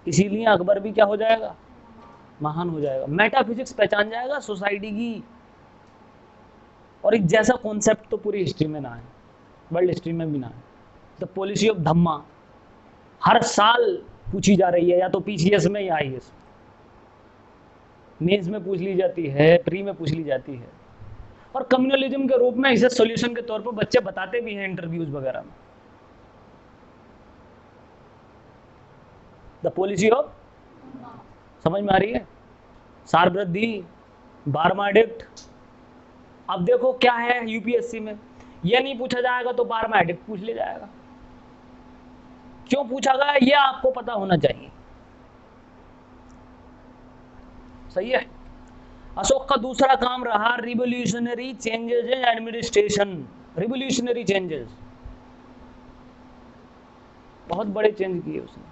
इसीलिए अकबर भी क्या हो जाएगा, महान हो जाएगा। मेटाफिजिक्स पहचान जाएगा सोसाइटी की। और एक जैसा कॉन्सेप्ट तो पूरी हिस्ट्री में ना है, वर्ल्ड हिस्ट्री में भी ना है। द पॉलिसी ऑफ धम्मा हर साल पूछी जा रही है, या तो पीसीएस में या आईएएस, मेंस में पूछ ली जाती है, प्री में पूछ ली जाती है, और कम्युनलिज्म के रूप में इसे सॉल्यूशन के तौर पर बच्चे बताते भी हैं इंटरव्यूज वगैरह में। द पॉलिसी ऑफ, समझ में आ रही है? सार वृद्धि, बारहवां एडिक्ट। अब देखो क्या है यूपीएससी में, ये नहीं पूछा जाएगा तो 12वां एडिक्ट पूछ लिया जाएगा। क्यों पूछा गया ये आपको पता होना चाहिए, सही है। अशोक का दूसरा काम रहा revolutionary changes in administration. Revolutionary changes, बहुत बड़े चेंज किए उसने।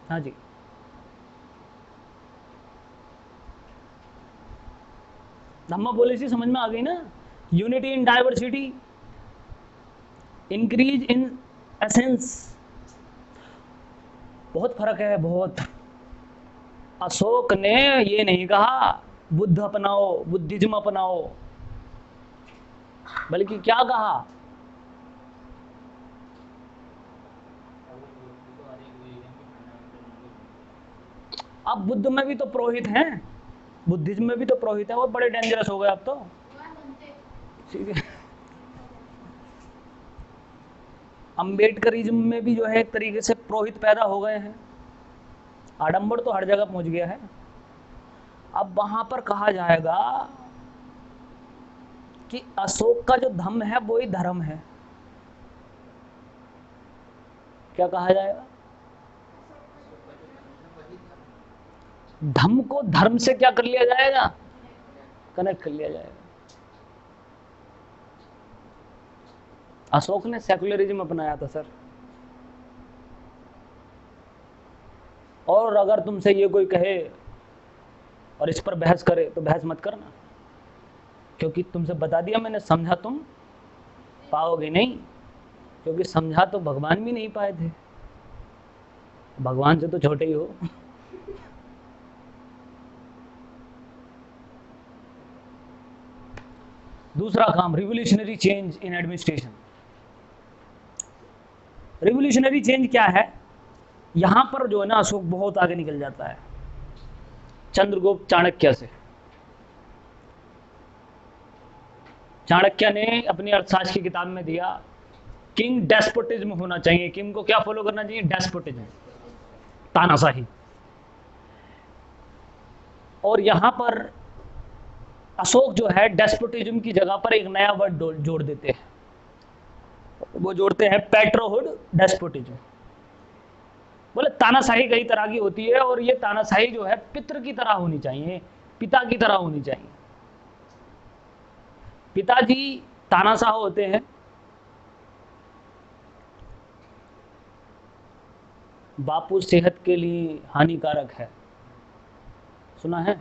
हाँ जी, धम्मा पॉलिसी समझ में आ गई ना। Unity in diversity, increase in essence, बहुत फर्क है, बहुत। अशोक ने ये नहीं कहा बुद्ध अपनाओ, बुद्धिज्म अपनाओ, बल्कि क्या कहा, अब बुद्ध में भी तो पुरोहित हैं, बुद्धिज्म में भी तो पुरोहित है, वो बड़े डेंजरस हो गए अब तो, ठीक है। अम्बेडकरिज्म में भी जो है एक तरीके से पुरोहित पैदा हो गए हैं, आडंबर तो हर जगह पहुंच गया है। अब वहां पर कहा जाएगा कि अशोक का जो धम्म है वो ही धर्म है। क्या कहा जाएगा? धम्म को धर्म से क्या कर लिया जाएगा, कनेक्ट कर लिया जाएगा। अशोक ने सेकुलरिज्म अपनाया था सर। और अगर तुमसे ये कोई कहे और इस पर बहस करे तो बहस मत करना, क्योंकि तुमसे बता दिया मैंने, समझा तुम पाओगे नहीं, क्योंकि समझा तो भगवान भी नहीं पाए थे, भगवान से तो छोटे ही हो। दूसरा काम revolutionary change in administration. Revolutionary change क्या है? यहां पर जो है ना अशोक बहुत आगे निकल जाता है चंद्रगुप्त चाणक्य से। चाणक्य ने अपनी अर्थशास्त्र की किताब में दिया किंग डेस्पोटिज्म होना चाहिए। किंग को क्या फॉलो करना चाहिए? डेस्पोटिज्म, तानाशाही। और यहां पर अशोक जो है डेस्पोटिज्म की जगह पर एक नया वर्ड जोड़ देते हैं, वो जोड़ते हैं पैट्रोहुड डेस्पोटिज्म। बोले तानाशाही कई तरह की होती है, और ये तानाशाही जो है पितृ की तरह होनी चाहिए, पिता की तरह होनी चाहिए। पिताजी तानाशाह होते हैं, बापू सेहत के लिए हानिकारक है, सुना है?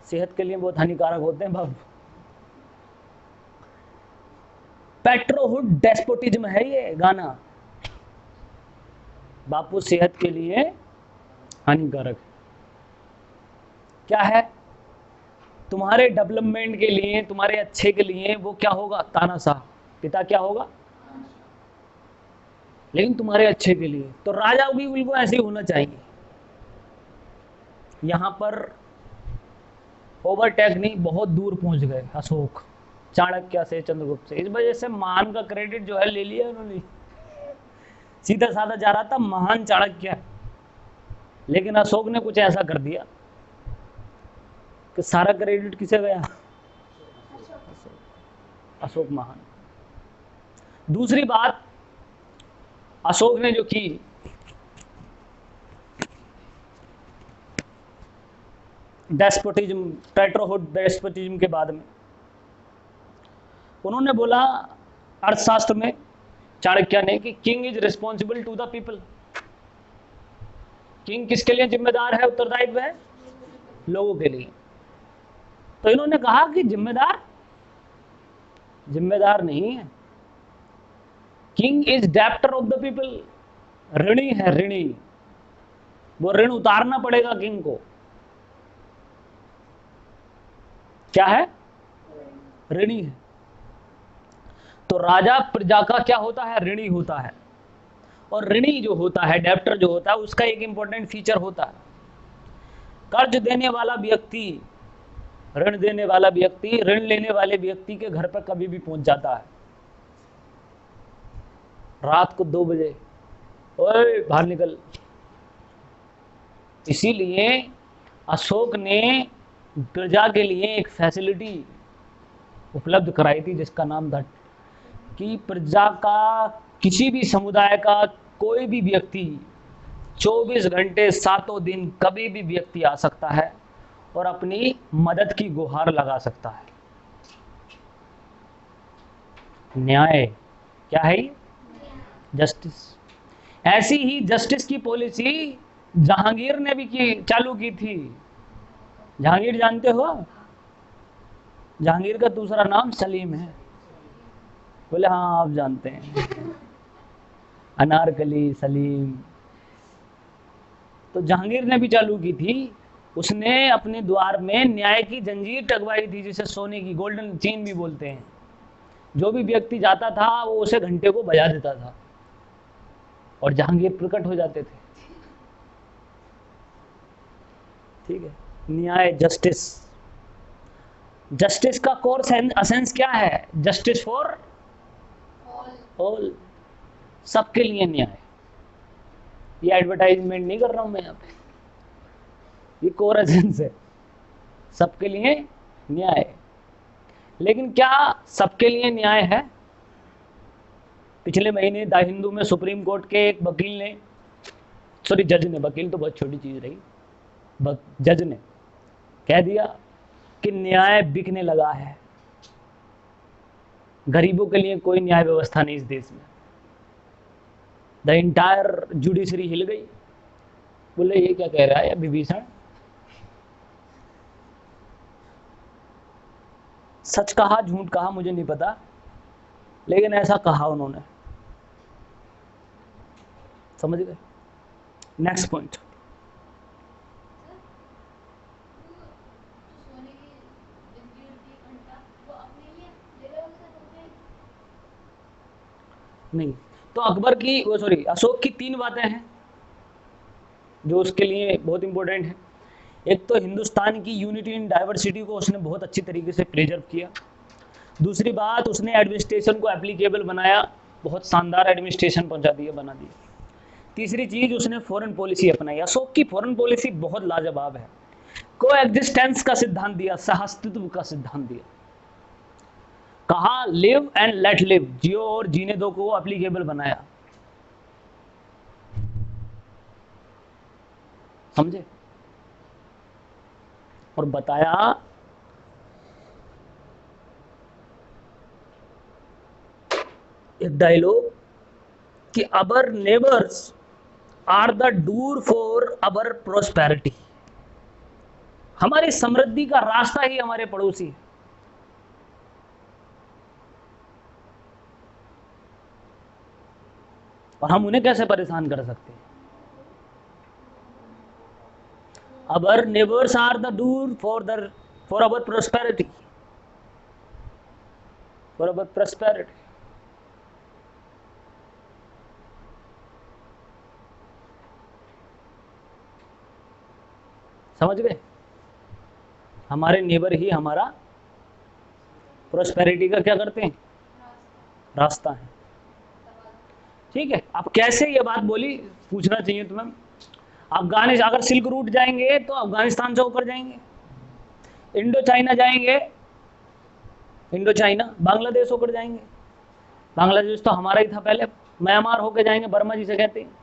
सेहत के लिए बहुत हानिकारक होते हैं बापू। पेट्रोहुड डेस्पोटिज्म है ये गाना, बापू सेहत के लिए हानिकारक है। क्या है? तुम्हारे डेवलपमेंट के लिए, तुम्हारे अच्छे के लिए वो क्या होगा? तानाशाह। पिता क्या होगा? लेकिन तुम्हारे अच्छे के लिए। तो राजा भी बिल्कुल ऐसे ही होना चाहिए। यहां पर ओवरटेक नहीं, बहुत दूर पहुंच गए अशोक चाणक्य से, चंद्रगुप्त से। इस वजह से महान का क्रेडिट जो है ले लिया उन्होंने। सीधा साधा जा रहा था महान चाणक्य, लेकिन अशोक ने कुछ ऐसा कर दिया कि सारा क्रेडिट किसे गया? अशोक महान। दूसरी बात अशोक ने जो की, डेस्पोटिज्म, टेट्राहुड डेस्पोटिज्म के बाद में उन्होंने बोला अर्थशास्त्र में, चाणक्य ने, कि king is responsible to the people. King किसके लिए जिम्मेदार है, उत्तरदायित्व है लोगों के लिए। तो इन्होंने कहा कि जिम्मेदार नहीं है, king is debtor of the people. ऋणी है, ऋणी। वो ऋण उतारना पड़ेगा किंग को। क्या है? ऋणी है। तो राजा प्रजा का क्या होता है? ऋणी होता है। और ऋणी जो होता है, डेप्टर जो होता है, उसका एक इंपॉर्टेंट फीचर होता है, कर्ज देने वाला व्यक्ति, ऋण देने वाला व्यक्ति ऋण लेने वाले व्यक्ति के घर पर कभी भी पहुंच जाता है। रात को 2 बजे, ओए बाहर निकल। इसीलिए अशोक ने प्रजा के लिए एक फैसिलिटी उपलब्ध कराई थी, जिसका नाम था कि प्रजा का, किसी भी समुदाय का कोई भी व्यक्ति 24 घंटे 7 दिन कभी भी व्यक्ति आ सकता है और अपनी मदद की गुहार लगा सकता है। न्याय क्या है? जस्टिस। ऐसी ही जस्टिस की पॉलिसी जहांगीर ने भी चालू की थी। जहांगीर जानते हो? जहांगीर का दूसरा नाम सलीम है। बोले हाँ आप जानते हैं, अनारकली, सलीम। तो जहांगीर ने भी चालू की थी। उसने अपने द्वार में न्याय की जंजीर टगवाई थी, जिसे सोने की, गोल्डन चेन भी बोलते हैं। जो भी व्यक्ति जाता था वो उसे घंटे को बजा देता था और जहांगीर प्रकट हो जाते थे। ठीक है, न्याय, जस्टिस। जस्टिस का कोर एसेंस क्या है? जस्टिस फॉर ऑल, सबके लिए न्याय। ये एडवर्टाइजमेंट नहीं कर रहा हूं मैं यहाँ पे, ये कोर एसेंस है, सबके लिए न्याय। लेकिन क्या सबके लिए न्याय है? पिछले महीने द हिंदू में सुप्रीम कोर्ट के एक वकील ने, सॉरी जज ने, वकील तो बहुत छोटी चीज रही, जज ने कह दिया कि न्याय बिकने लगा है, गरीबों के लिए कोई न्याय व्यवस्था नहीं इस देश में। द इंटायर जुडिशरी हिल गई। बोले ये क्या कह रहा है विभीषण? सच कहा झूठ कहा मुझे नहीं पता, लेकिन ऐसा कहा उन्होंने। समझ गए? Next point. नहीं, तो अकबर की, वो सॉरी, अशोक की 3 बातें हैं जो उसके लिए बहुत इंपॉर्टेंट है। एक तो हिंदुस्तान की यूनिटी इन डाइवर्सिटी को उसने बहुत अच्छी तरीके से प्रिजर्व किया। दूसरी बात, उसने एडमिनिस्ट्रेशन को एप्लीकेबल बनाया, बहुत शानदार एडमिनिस्ट्रेशन पहुंचा दिया, बना दिया। तीसरी चीज, उसने फॉरेन पॉलिसी अपनाई। अशोक की फॉरेन पॉलिसी बहुत लाजवाब है। को एग्जिस्टेंस का सिद्धांत दिया, सहअस्तित्व का सिद्धांत दिया। कहा लिव एंड लेट लिव, जियो और जीने दो को एप्लीकेबल बनाया। समझे? और बताया एक डायलॉग कि our neighbours are the door for our prosperity. हमारी समृद्धि का रास्ता ही हमारे पड़ोसी है। और हम उन्हें कैसे परेशान कर सकते हैं? Our neighbours are the door for our prosperity, for our prosperity. समझ गए? हमारे नेबर ही हमारा प्रोस्पेरिटी का क्या करते हैं? रास्ता है। ठीक है, अब कैसे ये बात बोली पूछना चाहिए तुम्हें। अफगानिस्तान, अगर सिल्क रूट जाएंगे तो अफगानिस्तान से होकर जाएंगे, इंडो चाइना जाएंगे, इंडो चाइना बांग्लादेश होकर जाएंगे, बांग्लादेश तो हमारा ही था पहले, म्यांमार होकर जाएंगे, बर्मा जिसे कहते हैं।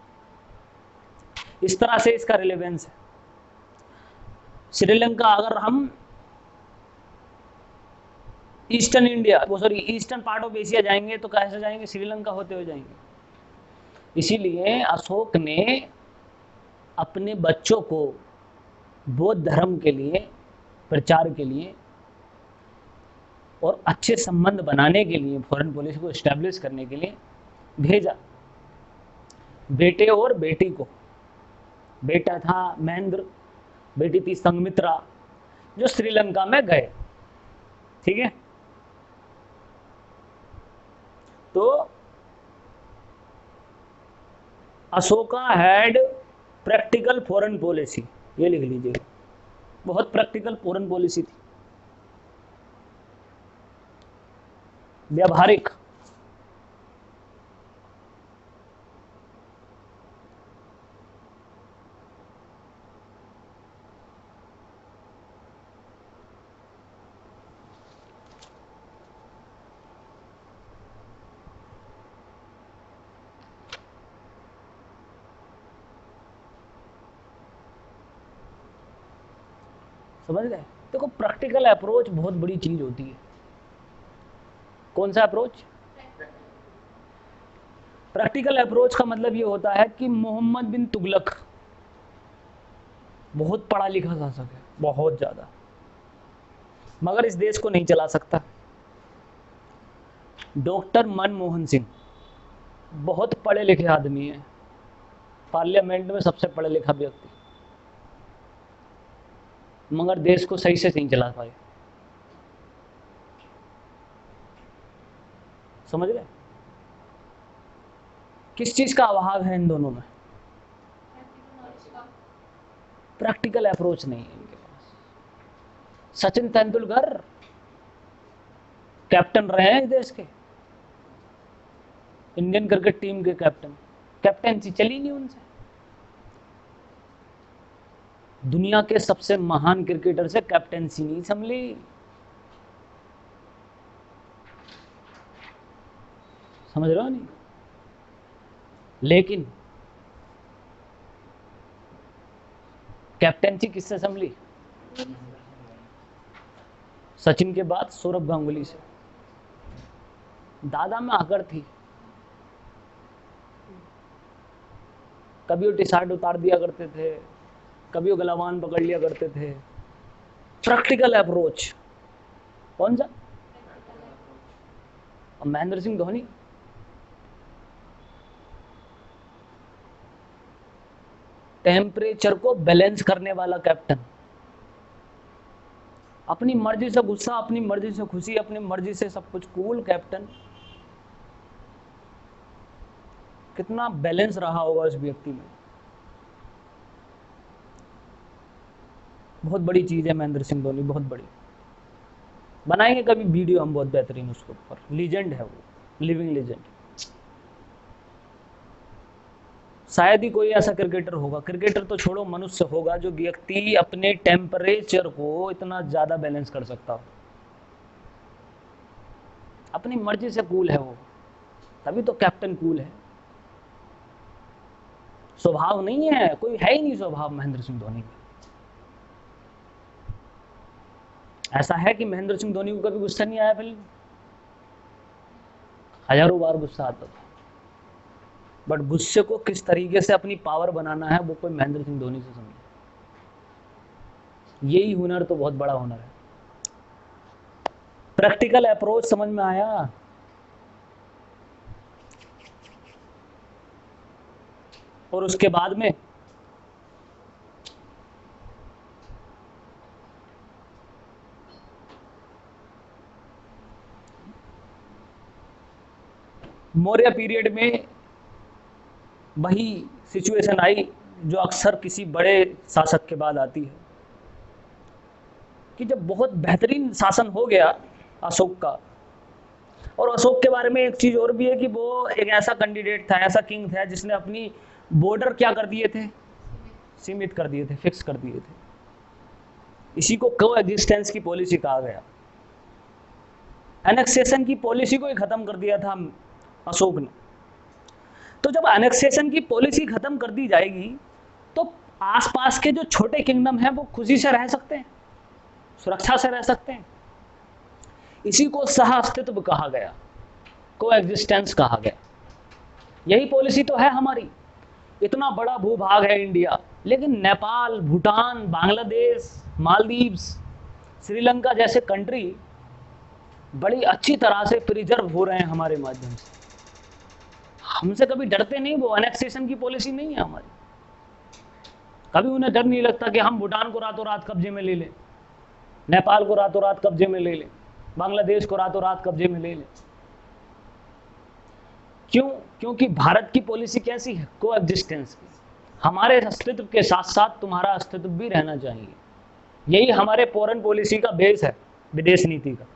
इस तरह से इसका रिलेवेंस है। श्रीलंका अगर हम ईस्टर्न इंडिया, वो sorry eastern part of Asia जाएंगे तो कैसे जाएंगे? श्रीलंका होते हुए जाएंगे। इसीलिए अशोक ने अपने बच्चों को बौद्ध धर्म के लिए, प्रचार के लिए और अच्छे संबंध बनाने के लिए, फॉरेन पॉलिसी को एस्टेब्लिश करने के लिए भेजा। बेटे और बेटी को, बेटा था महेंद्र, बेटी थी संघमित्रा, जो श्रीलंका में गए। ठीक है, तो Ashoka had practical foreign policy, ये लिख लीजिए, बहुत प्रैक्टिकल फॉरेन पॉलिसी थी, व्यावहारिक। समझ गए? देखो प्रैक्टिकल अप्रोच बहुत बड़ी चीज होती है। कौन सा अप्रोच? प्रैक्टिकल अप्रोच का मतलब ये होता है कि मोहम्मद बिन तुगलक बहुत पढ़ा लिखा शासक है, बहुत ज्यादा, मगर इस देश को नहीं चला सकता। डॉक्टर मनमोहन सिंह बहुत पढ़े लिखे आदमी है, पार्लियामेंट में सबसे पढ़े लिखा व्यक्ति, मगर देश को सही से नहीं चला पाए। समझ गए? किस चीज का अभाव है इन दोनों में? प्रैक्टिकल अप्रोच नहीं है इनके पास। सचिन तेंदुलकर कैप्टन रहे हैं इस देश के, इंडियन क्रिकेट टीम के कैप्टन, कैप्टेंसी चली नहीं उनसे। दुनिया के सबसे महान क्रिकेटर से कैप्टेंसी नहीं संभली। समझ रहे हो नहीं? लेकिन कैप्टेंसी किससे संभली? सचिन के बाद सौरभ गांगुली से। दादा में आकर थी, कभी वो टी शर्ट उतार दिया करते थे, कभी वो गलावान पकड़ लिया करते थे। Practical approach. कौन सा? महेंद्र सिंह धोनी टेम्परेचर को बैलेंस करने वाला कैप्टन, अपनी मर्जी से गुस्सा, अपनी मर्जी से खुशी, अपनी मर्जी से सब कुछ, कूल कैप्टन। कितना बैलेंस रहा होगा उस व्यक्ति में। बहुत बड़ी चीज है महेंद्र सिंह धोनी, बहुत बड़ी। बनाएंगे कभी वीडियो हम बहुत बेहतरीन उसके ऊपर। लीजेंड है वो, लिविंग लीजेंड। शायद ही कोई ऐसा क्रिकेटर होगा, क्रिकेटर तो छोड़ो, मनुष्य होगा जो व्यक्ति अपने टेम्परेचर को इतना ज्यादा बैलेंस कर सकता हो। अपनी मर्जी से कूल है वो, तभी तो कैप्टन कूल है। स्वभाव नहीं है, कोई है ही नहीं स्वभाव महेंद्र सिंह धोनी का। ऐसा है कि महेंद्र सिंह धोनी को कभी गुस्सा नहीं आया? फिल्म हजारों बार गुस्सा आता था, बट गुस्से को किस तरीके से अपनी पावर बनाना है वो कोई महेंद्र सिंह धोनी से समझे। यही हुनर तो बहुत बड़ा हुनर है। प्रैक्टिकल अप्रोच समझ में आया? और उसके बाद में मौर्य पीरियड में वही सिचुएशन आई जो अक्सर किसी बड़े शासक के बाद आती है। कि जब बहुत बेहतरीन शासन हो गया अशोक का, और अशोक के बारे में एक चीज और भी है कि वो एक ऐसा कैंडिडेट था, ऐसा किंग था जिसने अपनी बॉर्डर क्या कर दिए थे, सीमित कर दिए थे, फिक्स कर दिए थे। इसी को को एग्जिस्टेंस की पॉलिसी कहा गया। एनेक्सेशन की पॉलिसी को ही खत्म कर दिया था अशोक ने। तो जब एनेक्सेशन की पॉलिसी खत्म कर दी जाएगी तो आसपास के जो छोटे किंगडम हैं वो खुशी से रह सकते हैं, सुरक्षा से रह सकते हैं। इसी को सह अस्तित्व कहा गया, को एग्जिस्टेंस कहा गया। यही पॉलिसी तो है हमारी। इतना बड़ा भूभाग है इंडिया, लेकिन नेपाल, भूटान, बांग्लादेश, मालदीव्स, श्रीलंका जैसे कंट्री बड़ी अच्छी तरह से प्रिजर्व हो रहे हैं हमारे माध्यम से। हमसे कभी डरते नहीं, वो एनेक्सेशन की पॉलिसी नहीं है हमारी। कभी उन्हें डर नहीं लगता कि हम भूटान को रातों रात कब्जे में ले लें, नेपाल को रातों रात कब्जे में ले लें, बांग्लादेश को रातों रात कब्जे में ले लें। क्यों? क्योंकि भारत की पॉलिसी कैसी है, को एग्जिस्टेंस की। हमारे अस्तित्व के साथ साथ तुम्हारा अस्तित्व भी रहना चाहिए। यही हमारे फॉरेन पॉलिसी का बेस है, विदेश नीति का,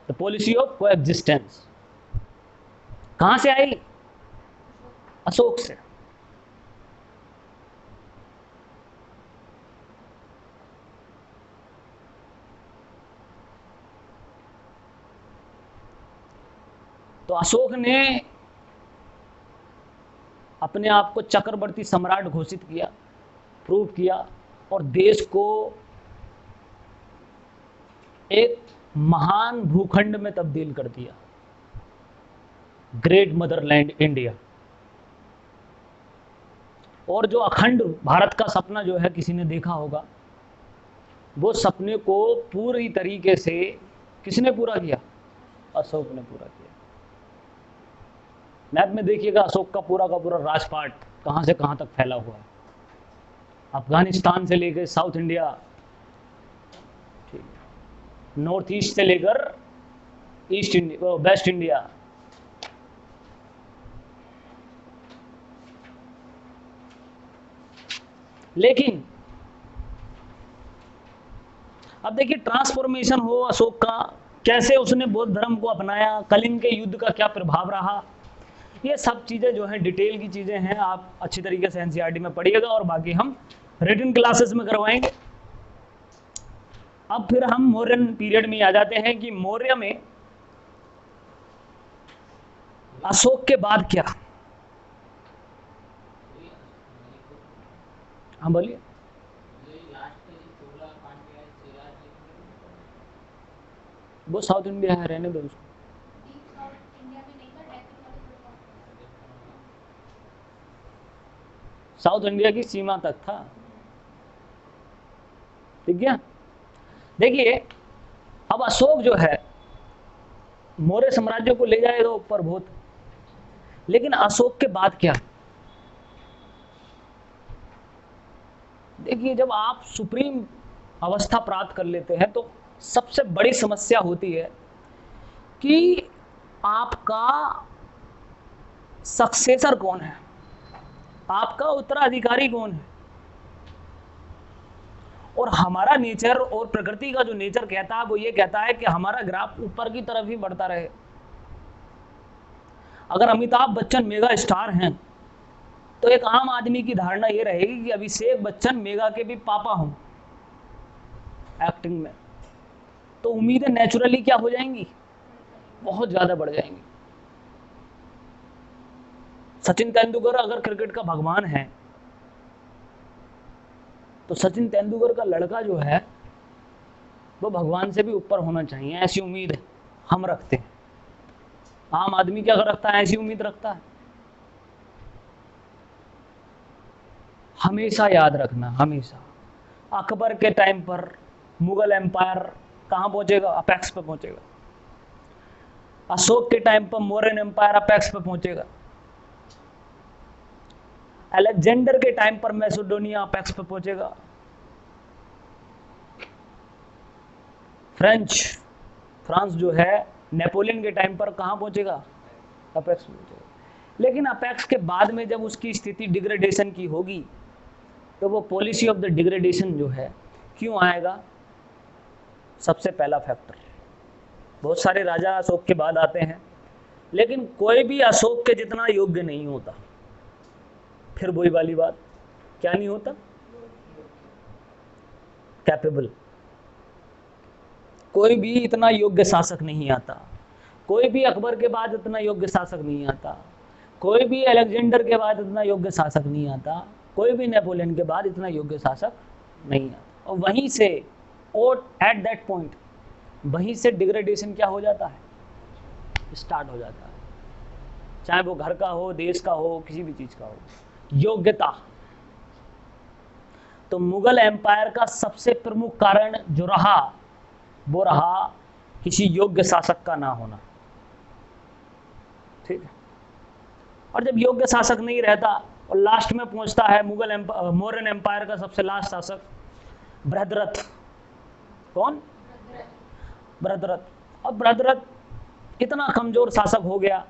द पॉलिसी ऑफ को एग्जिस्टेंस। कहां से आई? अशोक से। तो अशोक ने अपने आप को चक्रवर्ती सम्राट घोषित किया, प्रूव किया, और देश को एक महान भूखंड में तब्दील कर दिया, ग्रेट मदरलैंड इंडिया। और जो अखंड भारत का सपना जो है किसी ने देखा होगा, वो सपने को पूरी तरीके से किसने पूरा किया? अशोक ने पूरा किया। मैप में देखिएगा अशोक का पूरा राजपाट कहां से कहां तक फैला हुआ है। अफगानिस्तान से लेकर साउथ इंडिया, ठीक, नॉर्थ ईस्ट से लेकर ईस्ट इंडिया, वेस्ट इंडिया। लेकिन अब देखिए ट्रांसफॉर्मेशन हो अशोक का, कैसे उसने बौद्ध धर्म को अपनाया, कलिंग के युद्ध का क्या प्रभाव रहा, ये सब चीजें जो हैं डिटेल की चीजें हैं। आप अच्छी तरीके से एनसीईआरटी में पढ़िएगा और बाकी हम रिटन क्लासेस में करवाएंगे। अब फिर हम मौर्यन पीरियड में आ जाते हैं कि मौर्य में अशोक के बाद क्या? हाँ बोलिए। वो साउथ इंडिया है, रहने दो उसको। साउथ इंडिया की सीमा तक था, ठीक है। देखिए अब अशोक जो है मौर्य साम्राज्य को ले जाएगा ऊपर बहुत, लेकिन अशोक के बाद क्या? देखिए जब आप सुप्रीम अवस्था प्राप्त कर लेते हैं तो सबसे बड़ी समस्या होती है कि आपका सक्सेसर कौन है, आपका उत्तराधिकारी कौन है। और हमारा नेचर और प्रकृति का जो नेचर कहता है वो ये कहता है कि हमारा ग्राफ ऊपर की तरफ ही बढ़ता रहे। अगर अमिताभ बच्चन मेगा स्टार हैं तो एक आम आदमी की धारणा ये रहेगी कि अभिषेक बच्चन मेगा के भी पापा हों एक्टिंग में, तो उम्मीदें नेचुरली क्या हो जाएंगी? बहुत ज्यादा बढ़ जाएंगी। सचिन तेंदुलकर अगर क्रिकेट का भगवान है तो सचिन तेंदुलकर का लड़का जो है वो भगवान से भी ऊपर होना चाहिए, ऐसी उम्मीद हम रखते हैं। आम आदमी क्या रखता है? ऐसी उम्मीद रखता है। हमेशा याद रखना, हमेशा अकबर के टाइम पर मुगल एम्पायर कहां पहुंचेगा? अपेक्स पे पहुंचेगा। अशोक के टाइम पर मौर्यन एम्पायर अपेक्स पे पहुंचेगा। अलेक्जेंडर के टाइम पर मैसेडोनिया अपेक्स पे पहुंचेगा। फ्रांस जो है नेपोलियन के टाइम पर कहां पहुंचेगा? अपेक्स पे पहुंचेगा। लेकिन अपेक्स के बाद में जब उसकी स्थिति डिग्रेडेशन की होगी तो वो पॉलिसी ऑफ द डिग्रेडेशन जो है क्यों आएगा? सबसे पहला फैक्टर। बहुत सारे राजा अशोक के बाद आते हैं, लेकिन कोई भी अशोक के जितना योग्य नहीं होता। फिर वही वाली बात, क्या नहीं होता? कैपेबल। कोई भी इतना योग्य शासक नहीं आता, कोई भी अकबर के बाद इतना योग्य शासक नहीं आता, कोई भी अलेक्जेंडर के बाद इतना योग्य शासक नहीं आता, कोई भी नेपोलियन के बाद इतना योग्य शासक नहीं आता। और वहीं से एट दैट पॉइंट वहीं से डिग्रेडेशन क्या हो जाता है? स्टार्ट हो जाता है, चाहे वो घर का हो, देश का हो, किसी भी चीज का हो। योग्यता। तो मुगल एम्पायर का सबसे प्रमुख कारण जो रहा वो रहा किसी योग्य शासक का ना होना। ठीक है। और जब योग्य शासक नहीं रहता और लास्ट में पहुंचता है मौर्यन एम्पायर का सबसे लास्ट शासक बृहद्रथ। कौन? बृहद्रथ। और बृहद्रथ इतना कमजोर शासक हो गया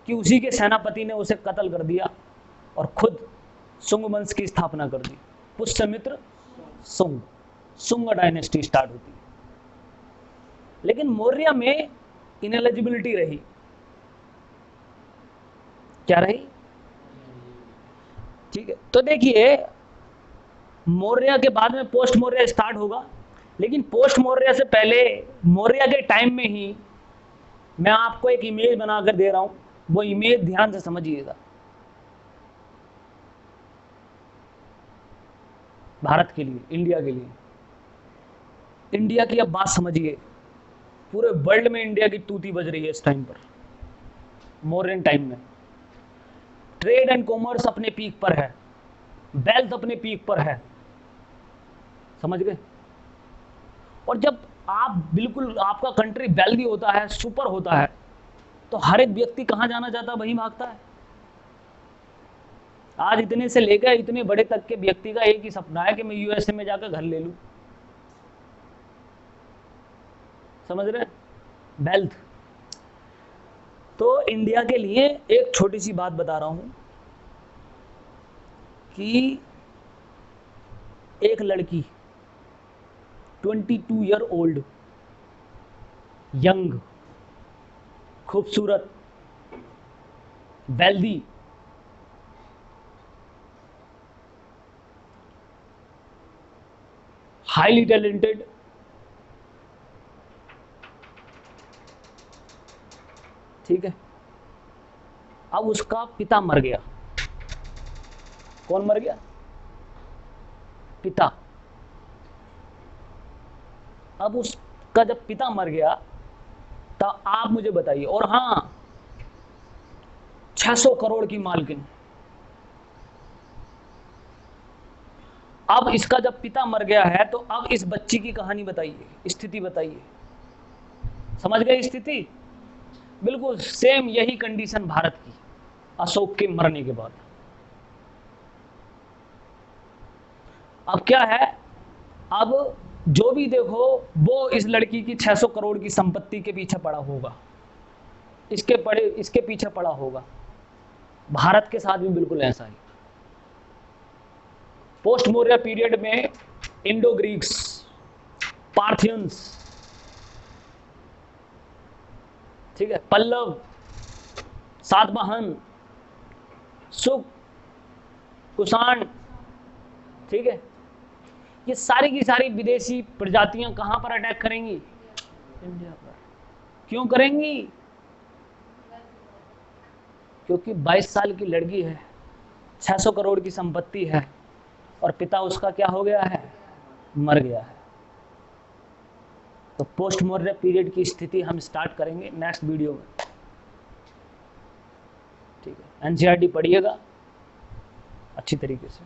कि उसी के सेनापति ने उसे कत्ल कर दिया और खुद सुंग वंश की स्थापना कर दी। पुष्यमित्र सुंग डायनेस्टी स्टार्ट होती है। लेकिन मौर्य में इनएलिजिबिलिटी रही। क्या रही? ठीक है। तो देखिए, मौर्य के बाद में पोस्ट मौर्य स्टार्ट होगा, लेकिन पोस्ट मौर्य से पहले मौर्य के टाइम में ही मैं आपको एक इमेज बनाकर दे रहा हूं, वो इमेज ध्यान से समझिएगा। भारत के लिए, इंडिया के लिए, इंडिया की अब बात समझिए। पूरे वर्ल्ड में इंडिया की तूती बज रही है इस टाइम पर, मौर्यन टाइम में। ट्रेड एंड कॉमर्स अपने पीक पर है, वेल्थ अपने पीक पर है, समझ गए? और जब आप बिल्कुल आपका कंट्री वेल्दी होता है, सुपर होता है, तो हर एक व्यक्ति कहां जाना चाहता है? वहीं भागता है। आज इतने से लेकर इतने बड़े तक के व्यक्ति का एक ही सपना है कि मैं यूएसए में जाकर घर ले लूं। समझ रहे? वेल्थ। तो इंडिया के लिए एक छोटी सी बात बता रहा हूं कि एक लड़की 22 ईयर ओल्ड, यंग, खूबसूरत, वेल्दी, हाईली टैलेंटेड, ठीक है। अब उसका पिता मर गया। कौन मर गया? पिता। अब उसका जब पिता मर गया तो आप मुझे बताइए, और हां 600 करोड़ की मालकिन। अब इसका जब पिता मर गया है तो अब इस बच्ची की कहानी बताइए, स्थिति बताइए। समझ गए स्थिति? बिल्कुल सेम यही कंडीशन भारत की अशोक के मरने के बाद। अब क्या है? अब जो भी देखो वो इस लड़की की 600 करोड़ की संपत्ति के पीछे पड़ा होगा, इसके पीछे पड़ा होगा। भारत के साथ भी बिल्कुल ऐसा ही। पोस्ट मौर्य पीरियड में इंडो ग्रीक्स, पार्थियंस, ठीक है, पल्लव, सातवाहन, सुक, कुषाण, ठीक है, ये सारी की सारी विदेशी प्रजातियां कहां पर अटैक करेंगी? इंडिया पर। क्यों करेंगी? क्योंकि 22 साल की लड़की है, 600 करोड़ की संपत्ति है और पिता उसका क्या हो गया है? मर गया है। तो पोस्ट मौर्य पीरियड की स्थिति हम स्टार्ट करेंगे नेक्स्ट वीडियो में। ठीक है, एनसीईआरटी पढ़िएगा अच्छी तरीके से।